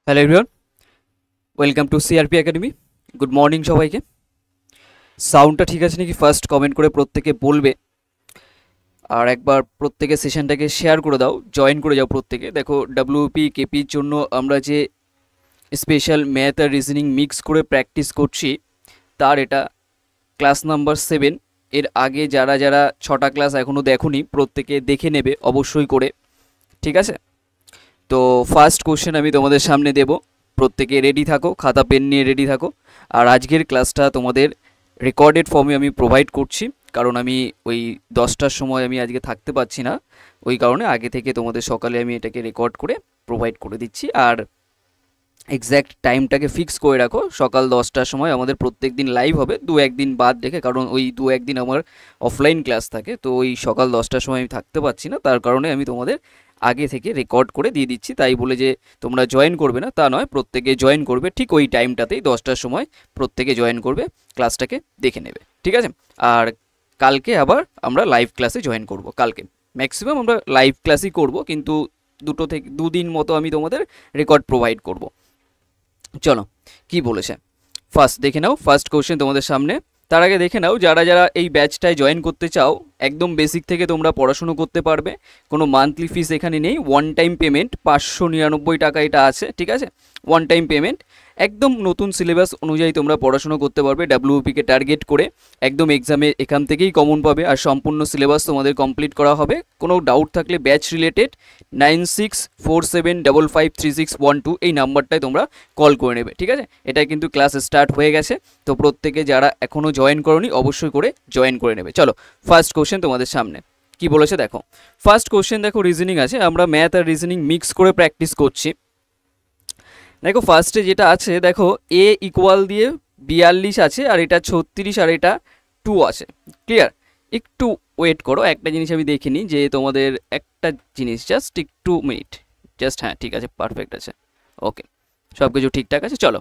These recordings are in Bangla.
Hello everyone, welcome to CRP academy. Good morning সবাইকে। সাউন্ডটা ঠিক আছে নাকি ফার্স্ট কমেন্ট করে প্রত্যেকে বলবে, আর একবার প্রত্যেকে সেশনটাকে শেয়ার করে দাও, জয়েন করে যাও প্রত্যেকে। দেখো, ডাব্লিউপি কেপির জন্য আমরা যে স্পেশাল ম্যাথ আর রিজনিং মিক্স করে প্র্যাকটিস করছি, তার এটা ক্লাস নাম্বার 7। এর আগে যারা যারা 6টা ক্লাস এখনও দেখোনি, প্রত্যেকে দেখে নেবে অবশ্যই করে, ঠিক আছে? তো ফার্স্ট কোশ্চেন আমি তোমাদের সামনে দেব, প্রত্যেকে রেডি থাকো, খাতা পেন নিয়ে রেডি থাকো। আর আজকের ক্লাসটা তোমাদের রেকর্ডেড ফর্মে আমি প্রোভাইড করছি, কারণ আমি ওই 10টার সময় আমি আজকে থাকতে পারছি না, ওই কারণে আগে থেকে তোমাদের সকালে আমি এটাকে রেকর্ড করে প্রোভাইড করে দিচ্ছি। আর এক্স্যাক্ট টাইমটাকে ফিক্স করে রাখো, সকাল 10টার সময় আমাদের প্রত্যেক দিন লাইভ হবে, দু একদিন বাদ রেখে, কারণ ওই দু একদিন আমার অফলাইন ক্লাস থাকে, তো ওই সকাল 10টার সময় আমি থাকতে পারছি না, তার কারণে আমি তোমাদের আগে থেকে রেকর্ড করে দিয়ে দিচ্ছি। তাই বলে যে তোমরা জয়েন করবে না তা নয়, প্রত্যেকে জয়েন করবে ঠিক ওই টাইমটাতেই, 10টার সময় প্রত্যেকে জয়েন করবে, ক্লাসটাকে দেখে নেবে, ঠিক আছে? আর কালকে আবার আমরা লাইভ ক্লাসে জয়েন করব। কালকে ম্যাক্সিমাম আমরা লাইভ ক্লাসই করব, কিন্তু দুটো থেকে দুদিন মতো আমি তোমাদের রেকর্ড প্রোভাইড করব। চলো কি বলেছে ফার্স্ট দেখে নাও, ফার্স্ট কোশ্চেন তোমাদের সামনে। তার আগে দেখে নাও, যারা যারা এই ব্যাচটায় জয়েন করতে চাও, একদম বেসিক থেকে তোমরা পড়াশুনো করতে পারবে, কোনো মান্থলি ফিস এখানে নেই, ওয়ান টাইম পেমেন্ট 599 টাকা এটা আছে, ঠিক আছে? ওয়ান টাইম পেমেন্ট, একদম নতুন সিলেবাস অনুযায়ী তোমরা পড়াশুনো করতে পারবে, ডাব্লিউপিকে টার্গেট করে। একদম এক্সামে এখান থেকেই কমন পাবে, আর সম্পূর্ণ সিলেবাস তোমাদের কমপ্লিট করা হবে। কোনো ডাউট থাকলে ব্যাচ রিলেটেড 9647553612 এই নাম্বারটায় তোমরা কল করে নেবে, ঠিক আছে? এটা কিন্তু ক্লাস স্টার্ট হয়ে গেছে, তো প্রত্যেকে যারা এখনও জয়েন করোনি অবশ্যই করে জয়েন করে নেবে। চলো ফার্স্ট কোশ্চেন তোমাদের সামনে কি বলেছে দেখো। ফার্স্ট কোশ্চেন দেখো, রিজনিং আছে, আমরা ম্যাথ আর রিজনিং মিক্স করে প্র্যাকটিস করছি। দেখো ফার্স্টে যেটা আছে, দেখো এ ইকুয়াল দিয়ে 42 আছে, আর এটা 36, আর এটা 2 আছে। ক্লিয়ার? একটু ওয়েট করো, একটা জিনিস আমি দেখিনি যে তোমাদের একটা জিনিস, জাস্ট একটু মিনিট, জাস্ট, হ্যাঁ ঠিক আছে, পারফেক্ট আছে, ওকে, সব কিছু ঠিকঠাক আছে। চলো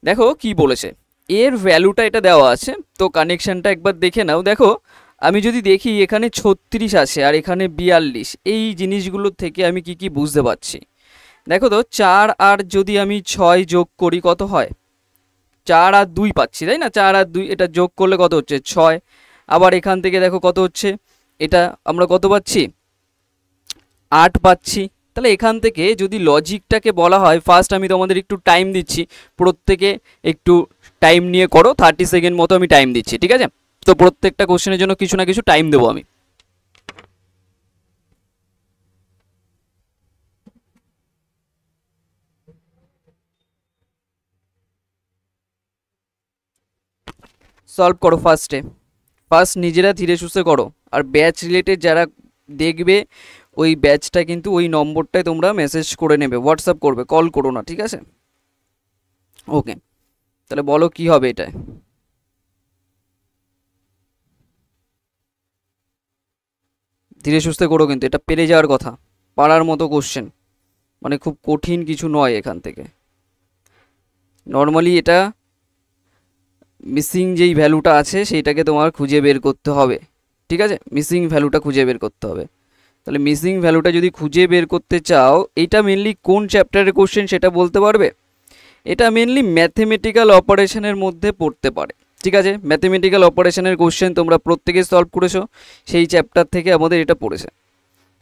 দেখো কি বলেছে, এর ভ্যালুটা এটা দেওয়া আছে, তো কানেকশানটা একবার দেখে নাও। দেখো আমি যদি দেখি এখানে 36 আছে আর এখানে 42, এই জিনিসগুলোর থেকে আমি কি কি বুঝতে পারছি? দেখো তো, 4 আর যদি আমি 6 যোগ করি কত হয়? 4 আর 2 পাচ্ছি, তাই না? 4 আর 2 এটা যোগ করলে কত হচ্ছে? 6। আবার এখান থেকে দেখো কত হচ্ছে, এটা আমরা কত পাচ্ছি? 8 পাচ্ছি। তাহলে এখান থেকে যদি লজিকটাকে বলা হয়, ফার্স্ট আমি তোমাদের একটু টাইম দিচ্ছি, প্রত্যেকে একটু টাইম নিয়ে করো, 30 সেকেন্ড মতো আমি টাইম দিচ্ছি, ঠিক আছে? তো প্রত্যেকটা কোশ্চেনের জন্য কিছু না কিছু টাইম দেবো আমি। সলভ করো ফার্স্টে, ফার্স্ট নিজেরা ধীরে সুস্থে করো। আর ব্যাচ রিলেটেড যারা দেখবে, ওই ব্যাচটা কিন্তু ওই নম্বরটায় তোমরা মেসেজ করে নেবে, হোয়াটসঅ্যাপ করবে, কল করো না, ঠিক আছে? ওকে, তাহলে বলো কি হবে এটায়। ধীরে সুস্থে করো, কিন্তু এটা পেরে যাওয়ার কথা, পারার মতো কোশ্চেন, মানে খুব কঠিন কিছু নয় এখান থেকে। নর্মালি এটা মিসিং যেই ভ্যালুটা আছে সেইটাকে তোমার খুঁজে বের করতে হবে, ঠিক আছে? মিসিং ভ্যালুটা খুঁজে বের করতে হবে। তাহলে মিসিং ভ্যালুটা যদি খুঁজে বের করতে চাও, এটা মেনলি কোন চ্যাপ্টারের কোশ্চেন সেটা বলতে পারবে? এটা মেনলি ম্যাথমেটিক্যাল অপারেশনের মধ্যে পড়তে পারে, ঠিক আছে? ম্যাথমেটিক্যাল অপারেশনের কোশ্চেন তোমরা প্রত্যেকে সলভ করেছো, সেই চ্যাপ্টার থেকে আমাদের এটা পড়েছে।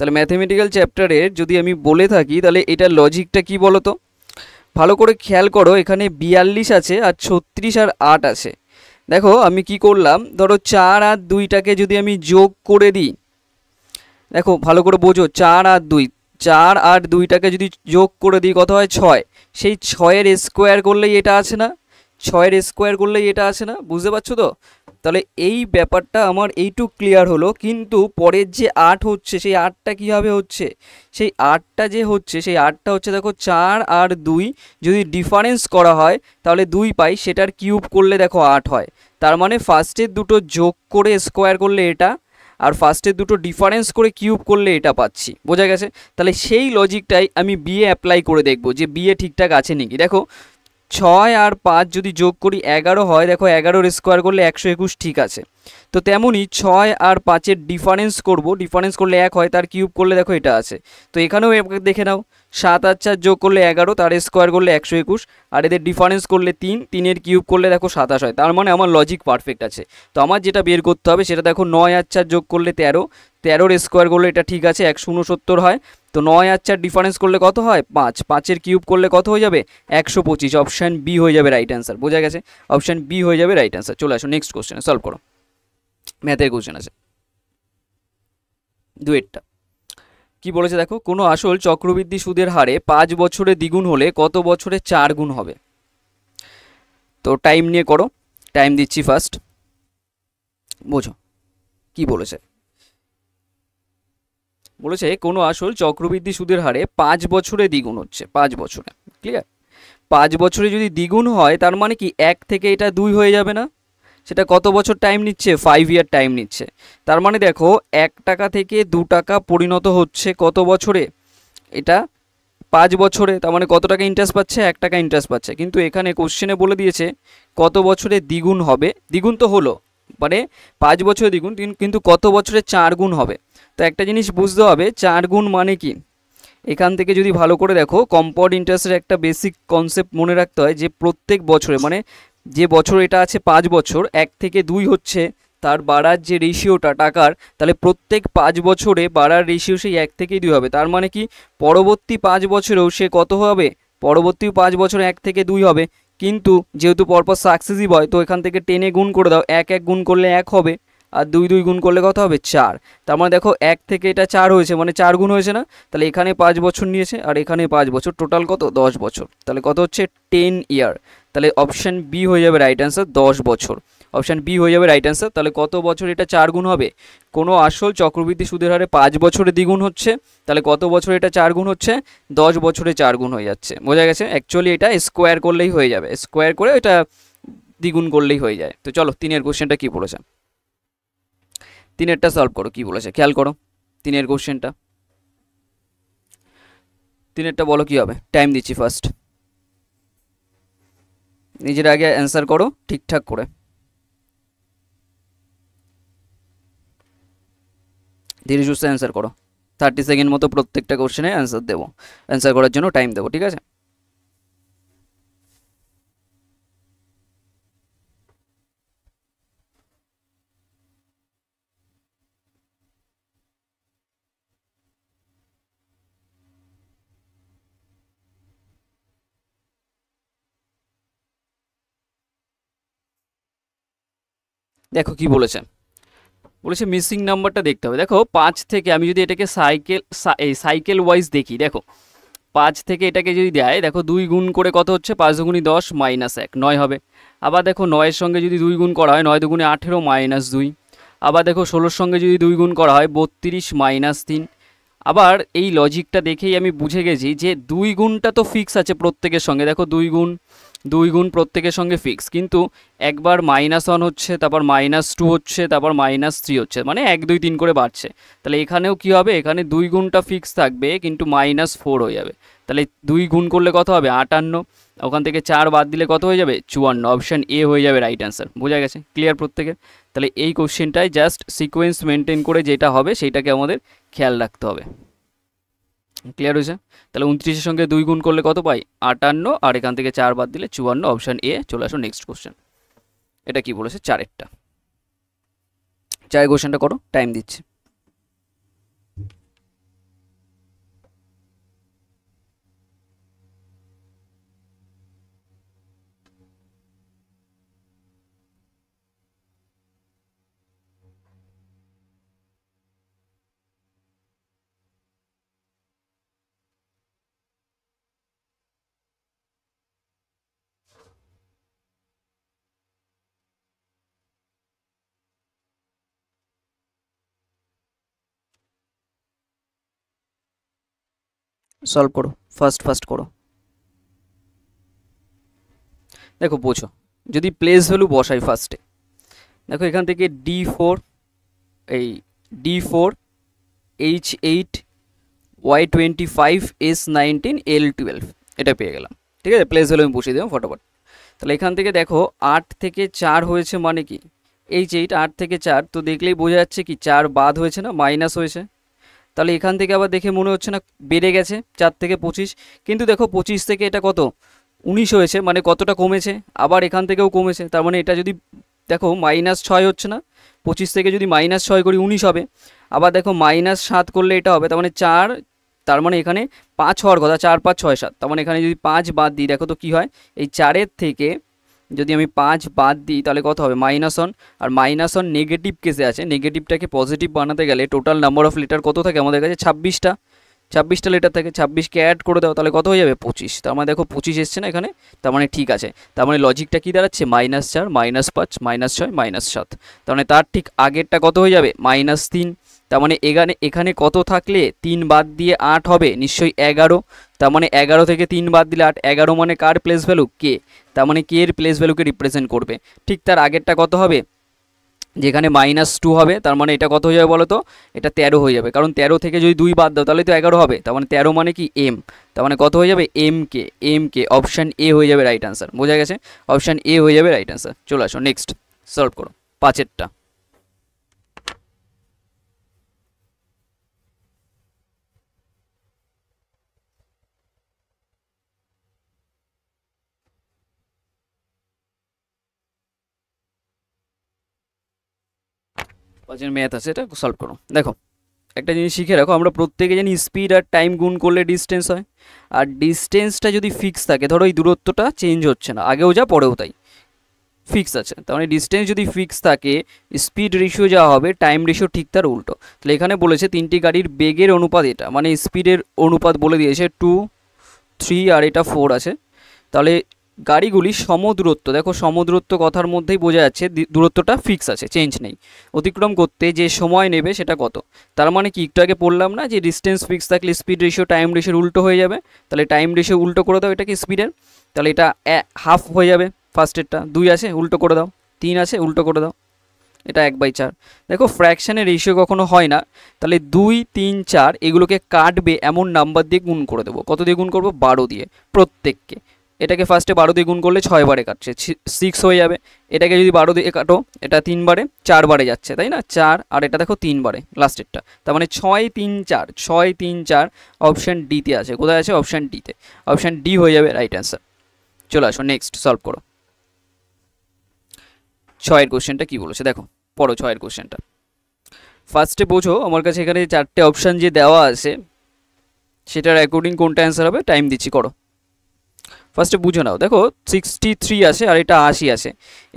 তাহলে ম্যাথমেটিক্যাল চ্যাপ্টারের যদি আমি বলে থাকি, তাহলে এটার লজিকটা কি বলো তো? ভালো করে খেয়াল করো, এখানে 42 আছে আর 36 আর 8 আছে। দেখো আমি কি করলাম, ধরো 4 আর 2টাকে যদি আমি যোগ করে দিই, দেখো ভালো করে বোঝো, 4 আর 2, 4 আর 2টাকে যদি যোগ করে দিই কত হয়? 6। সেই 6-এর স্কোয়ার করলেই এটা আছে না? 6-এর স্কোয়ার করলেই এটা আছে না? বুঝতে পারছো তো? তাহলে এই ব্যাপারটা আমার এইটুকু ক্লিয়ার হলো। কিন্তু পরের যে 8 হচ্ছে, সেই 8টা কীভাবে হচ্ছে? সেই 8টা যে হচ্ছে, সেই 8টা হচ্ছে, দেখো 4 আর 2 যদি ডিফারেন্স করা হয় তাহলে 2 পাই, সেটার কিউব করলে দেখো 8 হয়। তার মানে ফার্স্টের দুটো যোগ করে স্কোয়ার করলে এটা, আর ফার্স্টের দুটো ডিফারেন্স করে কিউব করলে এটা পাচ্ছি। বোঝা গেছে? তাহলে সেই লজিকটাই আমি বিএ অ্যাপ্লাই করে দেখব যে বিএ ঠিকঠাক আছে নাকি। দেখো 6 আর 5 যদি যোগ করি 11 হয়, দেখো 11 স্কোয়ার করলে 121 ঠিক আছে। তো তেমনই 6 আর 5-এর ডিফারেন্স করব, ডিফারেন্স করলে 1 হয়, তার কিউব করলে দেখো এটা আছে। তো এখানেও দেখে নাও 7 আর 4 যোগ করলে 11, তার স্কোয়ার করলে 121, আর এদের ডিফারেন্স করলে 3, 3-এর কিউব করলে দেখো 27 হয়। তার মানে আমার লজিক পারফেক্ট আছে। তো আমার যেটা বের করতে হবে সেটা দেখো 9 আর 4 যোগ করলে 13, 13-এর স্কোয়ার করলে এটা ঠিক আছে 169 হয়। তো 9 আর 4 ডিফারেন্স করলে কত হয় 5, 5-এর কিউব করলে কত হয়ে যাবে 125। অপশান বি হয়ে যাবে রাইট অ্যান্সার। বোঝা গেছে? অপশান বি হয়ে যাবে রাইট অ্যান্সার। চলে আসো নেক্সট কোশ্চেনে, সলভ করো। ম্যাথের কোশ্চেন আছে দুয়েরটা। কি বলেছে দেখো, কোনো আসল চক্রবৃদ্ধি সুদের হারে 5 বছরে দ্বিগুণ হলে কত বছরে 4 গুণ হবে? তো টাইম নিয়ে করো, টাইম দিচ্ছি ফার্স্ট, বোঝো কি বলেছে। বলেছে কোনো আসল চক্রবৃদ্ধি সুদের হারে 5 বছরে দ্বিগুণ হচ্ছে, 5 বছরে, ক্লিয়ার? 5 বছরে যদি দ্বিগুণ হয় তার মানে কি 1 থেকে এটা 2 হয়ে যাবে না? সেটা কত বছর টাইম নিচ্ছে? 5 ইয়ার টাইম নিচ্ছে। তার মানে দেখো 1 টাকা থেকে 2 টাকা পরিণত হচ্ছে কত বছরে? এটা 5 বছরে। তার মানে কত টাকা ইন্টারেস্ট পাচ্ছে? 1 টাকা ইন্টারেস্ট পাচ্ছে। কিন্তু এখানে কোশ্চেনে বলে দিয়েছে কত বছরে দ্বিগুণ হবে। দ্বিগুণ তো হলো, মানে 5 বছরে দ্বিগুণ, কিন্তু কত বছরে 4 গুণ হবে। তো একটা জিনিস বুঝতে হবে, 4 গুণ মানে কি। এখান থেকে যদি ভালো করে দেখো, কম্পাউন্ড ইন্টারেস্টের একটা বেসিক কনসেপ্ট মনে রাখতে হয় যে প্রত্যেক বছরে, মানে যে বছর এটা আছে 5 বছর, 1 থেকে 2 হচ্ছে তার বাড়ার যে রেশিওটা টাকার, তাহলে প্রত্যেক 5 বছরে বাড়ার রেশিও সেই 1 থেকে 2 হবে। তার মানে কি পরবর্তী 5 বছরেও সে কত হবে? পরবর্তী 5 বছরে 1 থেকে 2 হবে। কিন্তু যেহেতু পরপর সাকসেসিভ হয়, তো এখান থেকে 10-এ গুণ করে দাও, 1 1 গুণ করলে 1 হবে, আর 2 2 গুণ করলে কত হবে? 4। তার মানে দেখো 1 থেকে এটা 4 হয়েছে, মানে 4 গুণ হয়েছে না? তাহলে এখানে 5 বছর নিয়েছে আর এখানে 5 বছর, টোটাল কত? 10 বছর। তাহলে কত হচ্ছে? 10 ইয়ার। তাহলে অপশান বি হয়ে যাবে রাইট অ্যান্সার, 10 বছর। অপশান বি হয়ে যাবে রাইট অ্যান্সার। তাহলে কত বছর এটা 4 গুণ হবে? কোনো আসল চক্রবৃদ্ধি সুদের হারে 5 বছরে দ্বিগুণ হচ্ছে, তাহলে কত বছর এটা 4 গুণ হচ্ছে? 10 বছরে 4 গুণ হয়ে যাচ্ছে। বোঝা গেছে? অ্যাকচুয়ালি এটা স্কোয়ার করলেই হয়ে যাবে, স্কোয়ার করে এটা দ্বিগুণ করলেই হয়ে যায়। তো চলো 3-এর কোশ্চেনটা কি বলেছে, 3-এরটা সলভ করো। কি বলেছে খেয়াল করো 3-এর কোশ্চেনটা। 3-এরটা বলো কি হবে, টাইম দিচ্ছি ফার্স্ট। নিজের আগে অ্যান্সার করো ঠিকঠাক করে, ধীরে সুস্থে অ্যান্সার করো। 30 সেকেন্ড মতো প্রত্যেকটা কোশ্চেনে অ্যান্সার দেবো, অ্যান্সার করার জন্য টাইম দেবো, ঠিক আছে? দেখো কি বলেছে, বলেছে মিসিং নাম্বারটা দেখতে হবে। দেখো 5 থেকে আমি যদি এটাকে সাইকেল ওয়াইজ দেখি, দেখো 5 থেকে এটাকে যদি দেয়, দেখো 2 গুণ করে কত হচ্ছে? 5 দুগুণি 10 মাইনাস 1, 9 হবে। আবার দেখো 9-এর সঙ্গে যদি 2 গুণ করা হয়, 9 দুগুণে 18 মাইনাস 2। আবার দেখো 16-র সঙ্গে যদি 2 গুণ করা হয়, 32 মাইনাস 3। আবার এই লজিকটা দেখেই আমি বুঝে গেছি যে 2 গুণটা তো ফিক্স আছে প্রত্যেকের সঙ্গে। দেখো 2 গুণ প্রত্যেকের সঙ্গে ফিক্স, কিন্তু একবার -1 হচ্ছে, তারপর -2 হচ্ছে, তারপর -3 হচ্ছে, মানে 1 2 3 করে বাড়ছে। তাহলে এখানেও কি হবে? এখানে 2 গুণটা ফিক্স থাকবে, কিন্তু -4 হয়ে যাবে। তাহলে 2 গুণ করলে কত হবে? 58। ওখান থেকে 4 বাদ দিলে কত হয়ে যাবে? 54। অপশান এ হয়ে যাবে রাইট অ্যান্সার। বোঝা গেছে? ক্লিয়ার প্রত্যেকের? তাহলে এই কোশ্চেনটায় জাস্ট সিকোয়েন্স মেনটেন করে যেটা হবে সেইটাকে আমাদের খেয়াল রাখতে হবে। ক্লিয়ার হয়েছে? তাহলে 29-এর সঙ্গে 2 গুণ করলে কত পাই? 58, আর এখান থেকে 4 বাদ দিলে 54। Option A. চলে আসো নেক্সট কোশ্চেন। এটা কি বলেছে? 4-এরটা। 4 কোশ্চেনটা করো, টাইম দিচ্ছি। সলভ করো, ফার্স্ট করো। দেখো বোঝো, যদি প্লেস ভ্যালু বসাই ফার্স্টে, দেখো এখান থেকে D4, এই D4 H8 Y25 S19 L12 এটা পেয়ে গেলাম। ঠিক আছে, প্লেস ভ্যালু আমি বসিয়ে দেবো ফটাফট। তাহলে এখান থেকে দেখো 8 থেকে 4 হয়েছে মানে কি, এই যে এইটা 8 থেকে 4, তো দেখলেই বোঝা যাচ্ছে কি 4 বাদ হয়েছে না, মাইনাস হয়েছে। তাহলে এখান থেকে আবার দেখে মনে হচ্ছে না বেড়ে গেছে 4 থেকে 25, কিন্তু দেখো 25 থেকে এটা কত 19 হয়েছে, মানে কতটা কমেছে, আবার এখান থেকেও কমেছে। তার মানে এটা যদি দেখো -6 হচ্ছে না, 25 থেকে যদি -6 করি 19 হবে। আবার দেখো -7 করলে এটা হবে, তার মানে 4, তার মানে এখানে 5 হওয়ার কথা, 4 5 6 7, তার মানে এখানে যদি 5 বাদ দিই দেখো তো কী হয়, এই 4-এর থেকে যদি আমি 5 বাদ দিই তাহলে কত হবে -1, আর -1 নেগেটিভ কেসে আছে, নেগেটিভটাকে পজিটিভ বানাতে গেলে টোটাল নাম্বার অফ লিটার কত থাকে আমাদের কাছে 26টা, 26টা লিটার থাকে, 26কে অ্যাড করে দাও তাহলে কত হয়ে যাবে 25, তার মানে দেখো 25 এসছে না এখানে, তার মানে ঠিক আছে। তার মানে লজিকটা কী দাঁড়াচ্ছে -4 -5 -6 -7, তার মানে তার ঠিক আগেরটা কত হয়ে যাবে -3, তার মানে এখানে কত থাকলে 3 বাদ দিয়ে 8 হবে, নিশ্চয়ই 11, তার মানে 11 থেকে 3 বাদ দিলে 8, 11 মানে কার প্লেস ভ্যালু কে, তার মানে কে এর প্লেস ভ্যালুকে রিপ্রেজেন্ট করবে। ঠিক তার আগেরটা কত হবে, যেখানে -2 হবে, তার মানে এটা কত হয়ে যাবে বলো তো, এটা 13 হয়ে যাবে, কারণ 13 থেকে যদি 2 বাদ দাও তাহলে তো 11 হবে, তার মানে 13 মানে কি এম, তার মানে কত হয়ে যাবে এম কে, অপশান এ হয়ে যাবে রাইট আনসার। বোঝা গেছে, অপশান এ হয়ে যাবে রাইট আনসার। চলে আসো নেক্সট সলভ করো 5-এরটা। 5-এর ম্যাথ আছে, এটা সলভ করো। দেখো একটা জিনিস শিখে রাখো, আমরা প্রত্যেকে জানি স্পিড আর টাইম গুণ করলে ডিস্টেন্স হয়, আর ডিস্টেন্সটা যদি ফিক্স থাকে, ধরো এই দূরত্বটা চেঞ্জ হচ্ছে না, আগেও যা পরেও তাই ফিক্স আছে, তার মানে ডিস্টেন্স যদি ফিক্স থাকে স্পিড রেশিও যা হবে টাইম রেশিও ঠিক তার উল্টো। তাহলে এখানে বলেছে তিনটি গাড়ির বেগের অনুপাত এটা, মানে স্পিডের অনুপাত বলে দিয়েছে 2 3 আর এটা 4 আছে। তাহলে গাড়িগুলি সমদূরত্ব, দেখো সমদূরত্ব কথার মধ্যেই বোঝা যাচ্ছে দূরত্বটা ফিক্স আছে, চেঞ্জ নেই, অতিক্রম করতে যে সময় নেবে সেটা কত। তার মানে কি একটু আগে পড়লাম না যে ডিস্টেন্স ফিক্স থাকলে স্পিড রেশিও টাইম রেশিওর উল্টো হয়ে যাবে, তাহলে টাইম রেশিও উল্টো করে দাও এটাকে স্পিডের, তাহলে এটা হাফ হয়ে যাবে ফার্স্টেরটা, 2 আছে উল্টো করে দাও, 3 আছে উল্টো করে দাও, এটা 1/4। দেখো ফ্র্যাকশানের রেশিও কখনো হয় না, তাহলে 2 3 4 এগুলোকে কাটবে এমন নাম্বার দিয়ে গুণ করে দেবো, কত দিয়ে গুণ করবো 12 দিয়ে প্রত্যেককে। এটাকে ফার্স্টে 12 দিয়ে গুণ করলে 6 বারে কাটছে 6 হয়ে যাবে, এটাকে যদি 12 দিয়ে কাটো এটা 3 বারে 4 বারে যাচ্ছে তাই না, 4 আর এটা দেখো 3 বারে লাস্টেরটা, তার মানে 6 3 4 6 3 4 অপশান ডিতে আছে। কোথায় আছে অপশান ডিতে, অপশান ডি হয়ে যাবে রাইট অ্যান্সার। চলে আসো নেক্সট সলভ করো। 6-এর কোশ্চেনটা কী বলেছে দেখো, পড়ো 6-এর কোশ্চেনটা ফার্স্টে বোঝো। আমার কাছে এখানে 4টে অপশান যে দেওয়া আছে সেটার অ্যাকর্ডিং কোনটা অ্যান্সার হবে, টাইম দিচ্ছি করো। ফার্স্টে বুঝে নাও, দেখো 63 আছে আর এটা 80 আছে,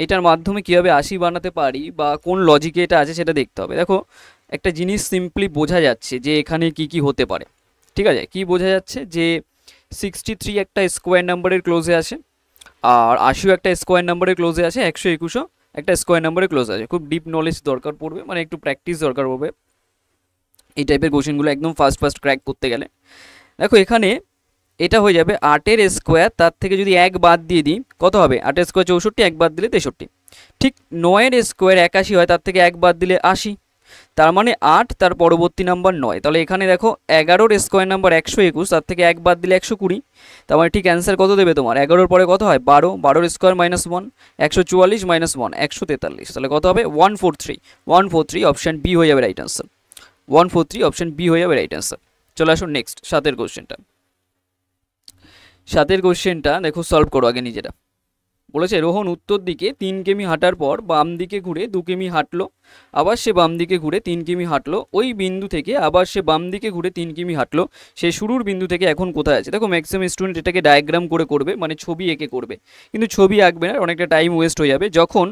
এটার মাধ্যমে কীভাবে 80 বানাতে পারি বা কোন লজিকে এটা আছে সেটা দেখতে হবে। দেখো একটা জিনিস সিম্পলি বোঝা যাচ্ছে যে এখানে কি কি হতে পারে, ঠিক আছে, কি বোঝা যাচ্ছে যে 63 একটা স্কোয়ার নাম্বারের ক্লোজে আছে, আর 80 একটা স্কোয়ার নাম্বারের ক্লোজে আছে, 121ও একটা স্কোয়ার নাম্বারের ক্লোজ আছে। খুব ডিপ নলেজ দরকার পড়বে, মানে একটু প্র্যাকটিস দরকার পড়বে এই টাইপের কোশ্চেনগুলো একদম ফার্স্ট ক্র্যাক করতে গেলে। দেখো এখানে এটা হয়ে যাবে 8-এর স্কোয়ার, তার থেকে যদি 1 বাদ দিয়ে দিই কত হবে, 8-এর স্কোয়ার 64, 1 বাদ দিলে 63। ঠিক 9-এর স্কোয়ার 81 হয়, তার থেকে 1 বাদ দিলে 80, তার মানে 8 তার পরবর্তী নাম্বার 9। তাহলে এখানে দেখো 11-র স্কোয়ার নাম্বার 121, তার থেকে 1 বাদ দিলে 120, তার মানে ঠিক অ্যান্সার কত দেবে তোমার, 11-র পরে কত হয় 12, 12-র স্কোয়ার -1 144 -1 143, তাহলে কত হবে 143, 143 অপশান বি হয়ে যাবে রাইট আনসার, 143 অপশান বি হয়ে যাবে রাইট আনসার। চলে আসো নেক্সট 7-এর কোশ্চেনটা। 7-এর কোশ্চেনটা দেখো সলভ করো আগে নিজেরা। বলেছে রোহন উত্তর দিকে 3 কিমি হাঁটার পর বাম দিকে ঘুরে 2 কিমি হাঁটলো, আবার সে বাম দিকে ঘুরে 3 কিমি হাঁটলো, ওই বিন্দু থেকে আবার সে বাম দিকে ঘুরে 3 কিমি হাঁটলো, সে শুরুর বিন্দু থেকে এখন কোথায় আছে। দেখো ম্যাক্সিমাম স্টুডেন্ট এটাকে ডায়াগ্রাম করে করবে, মানে ছবি এঁকে করবে, কিন্তু ছবি আঁকবে না, অনেকটা টাইম ওয়েস্ট হয়ে যাবে। যখন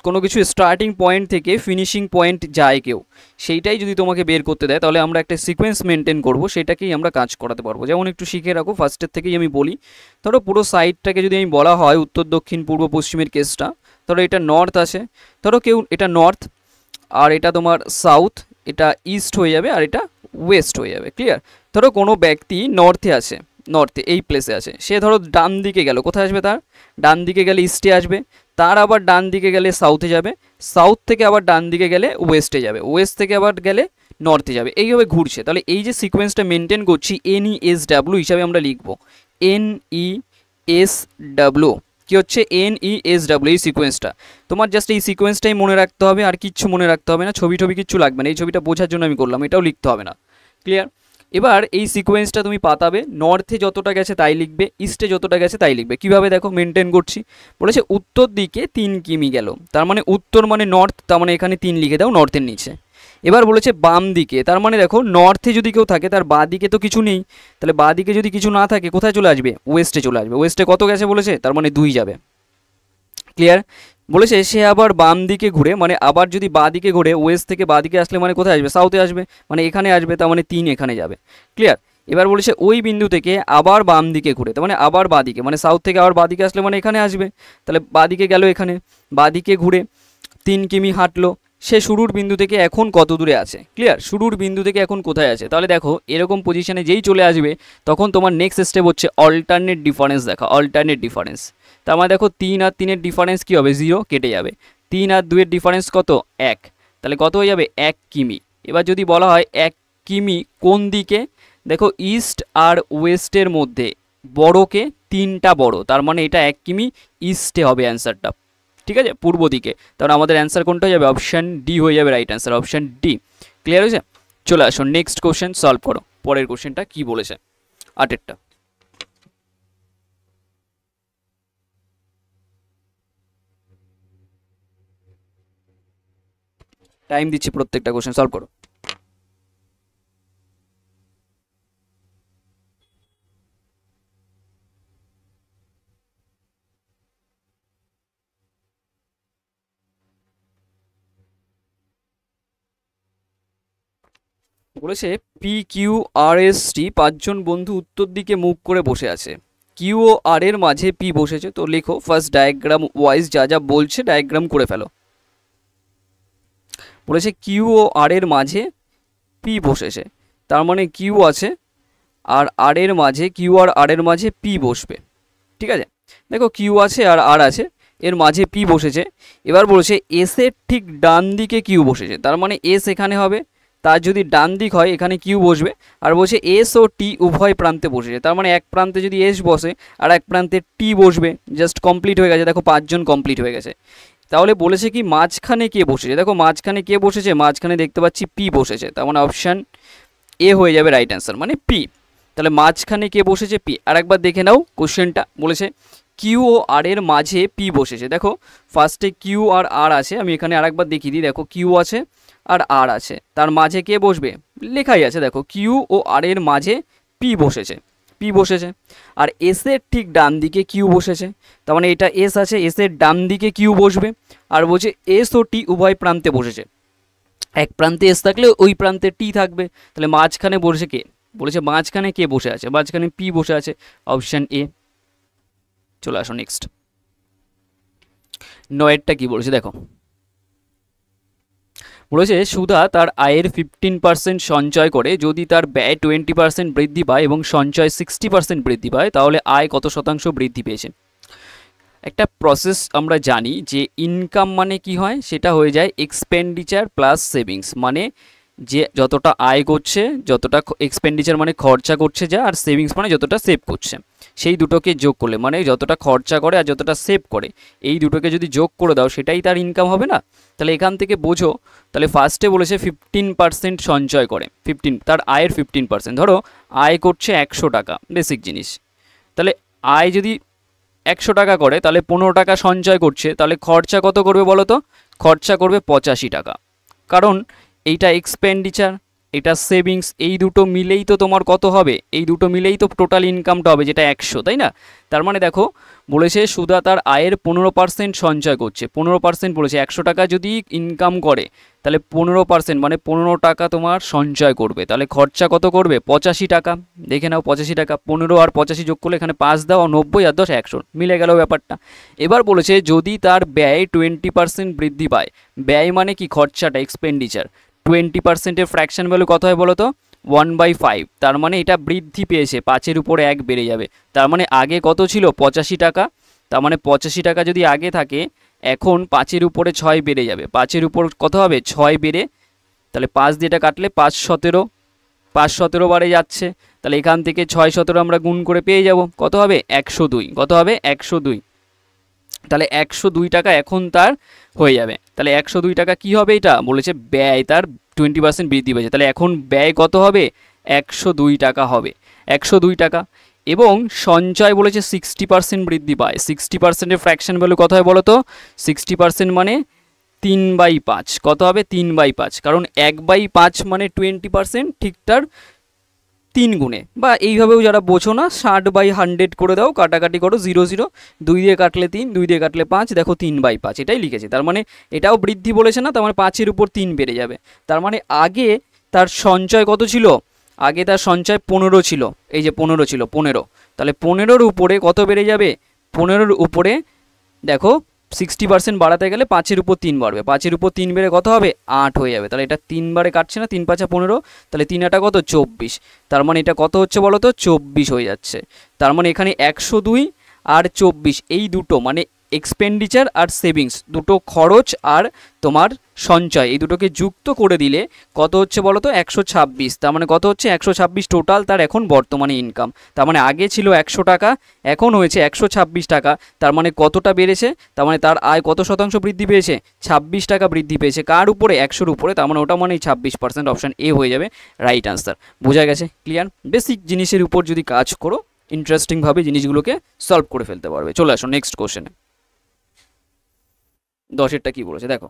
কোনো কিছু স্টার্টিং পয়েন্ট থেকে ফিনিশিং পয়েন্ট যায় কেউ, সেইটাই যদি তোমাকে বের করতে দেয় তাহলে আমরা একটা সিকোয়েন্স মেনটেন করব, সেটাকেই আমরা কাজ করাতে পারবো। যেমন একটু শিখে রাখো ফার্স্টের থেকেই আমি বলি, ধরো পুরো সাইডটাকে যদি আমি বলা হয় উত্তর দক্ষিণ পূর্ব পশ্চিমের কেসটা, ধরো এটা নর্থ আছে, ধরো কেউ এটা নর্থ, আর এটা তোমার সাউথ, এটা ইস্ট হয়ে যাবে, আর এটা ওয়েস্ট হয়ে যাবে, ক্লিয়ার। ধরো কোনো ব্যক্তি নর্থে আছে, নর্থে এই প্লেসে আছে, সে ধরো ডান দিকে গেল, কোথায় আসবে তার, ডান দিকে গেলে ইস্টে আসবে, তার আবার ডান দিকে গেলে সাউথে যাবে, সাউথ থেকে আবার ডান দিকে গেলে ওয়েস্টে যাবে, ওয়েস্ট থেকে আবার গেলে নর্থে যাবে, এইভাবে ঘুরছে। তাহলে এই যে সিকোয়েন্সটা মেনটেন করছি NESW হিসাবে আমরা লিখব, NESW এস ডাব্লিউ, কি হচ্ছে NESW, এই সিকোয়েন্সটা তোমার জাস্ট এই সিকোয়েন্সটাই মনে রাখতে হবে, আর কিচ্ছু মনে রাখতে হবে না, ছবি কিচ্ছু লাগবে না, এই ছবিটা বোঝার জন্য আমি করলাম, এটাও লিখতে হবে না। ক্লিয়ার? এবার এই সিকোয়েন্সটা তুমি পাতাবে, নর্থে যতটা গেছে তাই লিখবে, ইস্টে যতটা গেছে তাই লিখবে। কিভাবে দেখো মেনটেন করছি, বলেছে উত্তর দিকে 3 কিমি গেল, তার মানে উত্তর মানে নর্থ, তার মানে এখানে 3 লিখে দাও নর্থের নিচে। এবার বলেছে বাম দিকে, তার মানে দেখো নর্থে যদি কেউ থাকে তার বাঁ দিকে তো কিছু নেই, তাহলে বাঁ দিকে যদি কিছু না থাকে কোথায় চলে আসবে, ওয়েস্টে চলে আসবে। ওয়েস্টে কত গেছে বলেছে, তার মানে 2 যাবে। ক্লিয়ার? বলেছে সে আবার বাম দিকে ঘুরে, মানে আবার যদি বাঁ দিকে ঘুরে ওয়েস্ট থেকে বাঁ দিকে আসলে মানে কোথায় আসবে, সাউথে আসবে, মানে এখানে আসবে, তার মানে 3 এখানে যাবে। ক্লিয়ার? এবার বলেছে ওই বিন্দু থেকে আবার বাম দিকে ঘুরে, তার মানে আবার বাঁ দিকে, মানে সাউথ থেকে আবার বাঁ দিকে আসলে মানে এখানে আসবে, তাহলে বাঁ দিকে গেল, এখানে বাঁ দিকে ঘুরে 3 কিমি হাঁটলো, সে শুরুর বিন্দু থেকে এখন কত দূরে আছে। ক্লিয়ার? শুরুর বিন্দু থেকে এখন কোথায় আছে, তাহলে দেখো এরকম পজিশনে যেই চলে আসবে তখন তোমার নেক্সট স্টেপ হচ্ছে অল্টারনেট ডিফারেন্স দেখা, অল্টারনেট ডিফারেন্স। তার মানে দেখো 3 আর 3 এর ডিফারেন্স কী হবে, 0, কেটে যাবে। 3 আর 2 এর ডিফারেন্স কত, 1, তাহলে কত হয়ে যাবে, 1 কিমি। এবার যদি বলা হয় 1 কিমি কোন দিকে, দেখো ইস্ট আর ওয়েস্টের মধ্যে বড়কে 3টা বড়, তার মানে এটা 1 কিমি ইস্টে হবে অ্যান্সারটা, ঠিক আছে, পূর্ব দিকে। তাহলে আমাদের অ্যান্সার কোনটা হয়ে যাবে, অপশান ডি হয়ে যাবে right answer, option D. Clear হয়েছে? চলে আসো নেক্সট কোশ্চেন সলভ করো, পরের কোশ্চেনটা কি বলেছে 8এরটা। টাইম দিচ্ছি, প্রত্যেকটা কোশ্চেন সলভ করো। বলেছে PQRST 5জন বন্ধু উত্তর দিকে মুখ করে বসে আছে, কিউ ও আর এর মাঝে পি বসেছে। তো লেখো ফার্স্ট ডায়াগ্রাম ওয়াইজ যা যা বলছে ডায়াগ্রাম করে ফেলো। বলেছে কিউ ও আর এর মাঝে পি বসেছে, তার মানে কিউ আছে আর আর এর মাঝে, কিউ আর আর এর মাঝে পি বসবে। ঠিক আছে, দেখো কিউ আছে আর আর আছে, এর মাঝে পি বসেছে। এবার বলেছে এস এর ঠিক ডান দিকে কিউ বসেছে, তার মানে এস এখানে হবে, তার যদি ডান দিক হয় এখানে কিউ বসবে। আর বলছে এস ও টি উভয় প্রান্তে বসেছে, তার মানে এক প্রান্তে যদি এস বসে আর এক প্রান্তে টি বসবে। জাস্ট কমপ্লিট হয়ে গেছে, দেখো 5জন কমপ্লিট হয়ে গেছে। তাহলে বলেছে কি মাঝখানে কে বসেছে, দেখো মাঝখানে কে বসেছে, মাঝখানে দেখতে পাচ্ছি পি বসেছে, তার মানে অপশান এ হয়ে যাবে রাইট অ্যান্সার, মানে পি। তাহলে মাঝখানে কে বসেছে, পি। আর একবার দেখে নাও কোশ্চেনটা, বলেছে কিউ ও আর এর মাঝে পি বসেছে। দেখো ফার্স্টে কিউ আর আর আছে, আমি এখানে আরেকবার দেখিয়ে দিই, দেখো কিউ আছে আর আর আছে, তার মাঝে কে বসবে, লেখাই আছে, দেখো কিউ ও আর এর মাঝে পি বসেছে, পি বসেছে। আর এস এর ঠিক ডান দিকে কিউ বসেছে, তার মানে এটা এস আছে, এস এর ডান দিকে কিউ বসবে। আর বলছে এস ও টি উভয় প্রান্তে বসেছে, এক প্রান্তে এস থাকলে ওই প্রান্তে টি থাকবে, তাহলে মাঝখানে বসে কে, বলেছে মাঝখানে কে বসে আছে, মাঝখানে পি বসে আছে, অপশান এ। চলে আসো নেক্সট, 9এরটা কি বলেছে দেখো। বলেছে সুধা তার আয়ের 15% সঞ্চয় করে, যদি তার ব্যয় 20% বৃদ্ধি পায় এবং সঞ্চয় 60% বৃদ্ধি পায়, তাহলে আয় কত শতাংশ বৃদ্ধি পেয়েছে। একটা প্রসেস আমরা জানি যে ইনকাম মানে কি হয়, সেটা হয়ে যায় এক্সপেন্ডিচার প্লাস সেভিংস, মানে যে যতটা আয় করছে, যতটা এক্সপেন্ডিচার মানে খরচা করছে যা, আর সেভিংস মানে যতটা সেভ করছে, সেই দুটোকে যোগ করলে, মানে যতটা খরচা করে আর যতটা সেভ করে, এই দুটোকে যদি যোগ করে দাও সেটাই তার ইনকাম হবে না। তাহলে এখান থেকে বোঝো, তাহলে ফার্স্টে বলেছে 15% সঞ্চয় করে, 15, তার আয়ের 15%, ধরো আয় করছে 100 টাকা, বেসিক জিনিস। তাহলে আয় যদি 100 টাকা করে, তাহলে 15 টাকা সঞ্চয় করছে, তাহলে খরচা কত করবে বলো তো, খরচা করবে 85 টাকা, কারণ এইটা এক্সপেন্ডিচার, এটা সেভিংস, এই দুটো মিলেই তো তোমার কত হবে, এই দুটো মিলেই তো টোটাল ইনকামটা হবে, যেটা 100, তাই না। তার মানে দেখো বলেছে সুধা তার আয়ের 15% সঞ্চয় করছে, 15% বলেছে, 100 টাকা যদি ইনকাম করে তাহলে 15% মানে 15 টাকা তোমার সঞ্চয় করবে, তাহলে খরচা কত করবে 85 টাকা। দেখে নাও 85 টাকা, 15 আর 85 যোগ করলে এখানে 5 দাও, 90 আর 10 100, মিলে গেল ব্যাপারটা। এবার বলেছে যদি তার ব্যয় 20% বৃদ্ধি পায়, ব্যয় মানে কি খরচাটা, এক্সপেন্ডিচার, 20%-এর ফ্র্যাকশন ভ্যালু কত হয় বলো তো, 1/5, তার মানে এটা বৃদ্ধি পেয়েছে, 5-এর উপরে 1 বেড়ে যাবে, তার মানে আগে কত ছিল 85 টাকা, তার মানে 85 টাকা যদি আগে থাকে, এখন 5-এর উপরে 6 বেড়ে যাবে, 5-এর উপর কত হবে 6 বেড়ে, তাহলে 5 দিয়ে এটা কাটলে 5 17, 5 17 বারে যাচ্ছে, তাহলে এখান থেকে 6 17 আমরা গুণ করে পেয়ে যাব কত হবে 102, কত হবে 102। তাহলে 102 টাকা এখন তার হয়ে যাবে। তাহলে 102 টাকা কি হবে, এটা বলেছে ব্যয় তার 20% বৃদ্ধি পেয়েছে, তাহলে এখন ব্যয় কত হবে 102 টাকা হবে, 102 টাকা। এবং সঞ্চয় বলেছে 60% বৃদ্ধি পায়। 60%-এর ফ্র্যাকশন ভ্যালু কত হয় বলো তো, 60% মানে 3/5, কত হবে 3/5, কারণ 1/5 মানে 20%, ঠিক তার 3 গুণে। বা এইভাবেও যারা বোঝো না 60/100 করে দাও, কাটাকাটি করো 0 0, 2 দিয়ে কাটলে 3, 2 দিয়ে কাটলে 5, দেখো 3/5 এটাই লিখেছে। তার মানে এটাও বৃদ্ধি বলেছে না, তার মানে 5-এর উপর 3 বেড়ে যাবে। তার মানে আগে তার সঞ্চয় কত ছিল, আগে তার সঞ্চয় 15 ছিল, এই যে 15 ছিল 15, তাহলে 15-র উপরে কত বেড়ে যাবে, 15-র উপরে দেখো 60% বাড়াতে গেলে 5-এর উপর 3 বাড়বে, 5-এর উপর 3 বেড়ে কত হবে 8 হয়ে যাবে। তাহলে এটা 3 বারে কাটছে না, 3 5 15, তাহলে 3 8 কত 24, তার মানে এটা কত হচ্ছে বলো তো 24 হয়ে যাচ্ছে। তার মানে এখানে 102 আর 24 এই দুটো মানে এক্সপেন্ডিচার আর সেভিংস, দুটো খরচ আর তোমার সঞ্চয়, এই দুটোকে যুক্ত করে দিলে কত হচ্ছে বলো তো 126। তার মানে কত হচ্ছে 126 টোটাল তার এখন বর্তমানে ইনকাম। তার মানে আগে ছিল 100 টাকা, এখন হয়েছে 126 টাকা। তার মানে কতটা বেড়েছে, তার মানে তার আয় কত শতাংশ বৃদ্ধি পেয়েছে, 26 টাকা বৃদ্ধি পেয়েছে। কার উপরে, 100-র উপরে, তার মানে ওটা মানে 26%, অপশান এ হয়ে যাবে রাইট আনসার। বোঝা গেছে, ক্লিয়ার? বেসিক জিনিসের উপর যদি কাজ করো ইন্টারেস্টিংভাবে জিনিসগুলোকে সলভ করে ফেলতে পারবে। চলে আসো নেক্সট কোশ্চেনে। 10-এরটা কি বলেছে দেখো,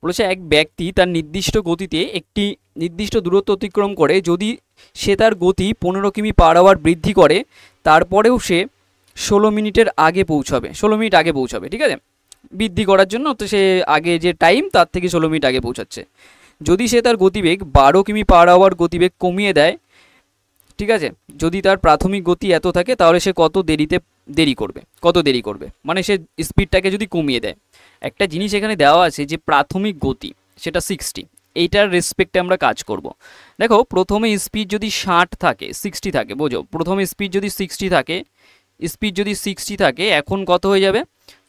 বলেছে এক ব্যক্তি তার নির্দিষ্ট গতিতে একটি নির্দিষ্ট দূরত্ব অতিক্রম করে, যদি সে তার গতি 15 কিমি পার আওয়ার বৃদ্ধি করে, তারপরেও সে 16 মিনিটের আগে পৌঁছাবে, 16 মিনিট আগে পৌঁছাবে, ঠিক আছে, বৃদ্ধি করার জন্য তো সে আগে যে টাইম তার থেকে 16 মিনিট আগে পৌঁছাচ্ছে। যদি সে তার গতিবেগ 12 কিমি পার আওয়ার গতিবেগ কমিয়ে দেয়, ঠিক আছে, যদি তার প্রাথমিক গতি এত থাকে তাহলে সে কত দেরি করবে, মানে সে স্পিডটাকে যদি কমিয়ে দেয়। একটা জিনিস এখানে দেওয়া আছে যে প্রাথমিক গতি সেটা 60, এইটার রেসপেক্টে আমরা কাজ করব। দেখো প্রথমে স্পিড যদি 60 থাকে, 60 থাকে, বোঝো, প্রথমে স্পিড যদি 60 থাকে, এখন কত হয়ে যাবে,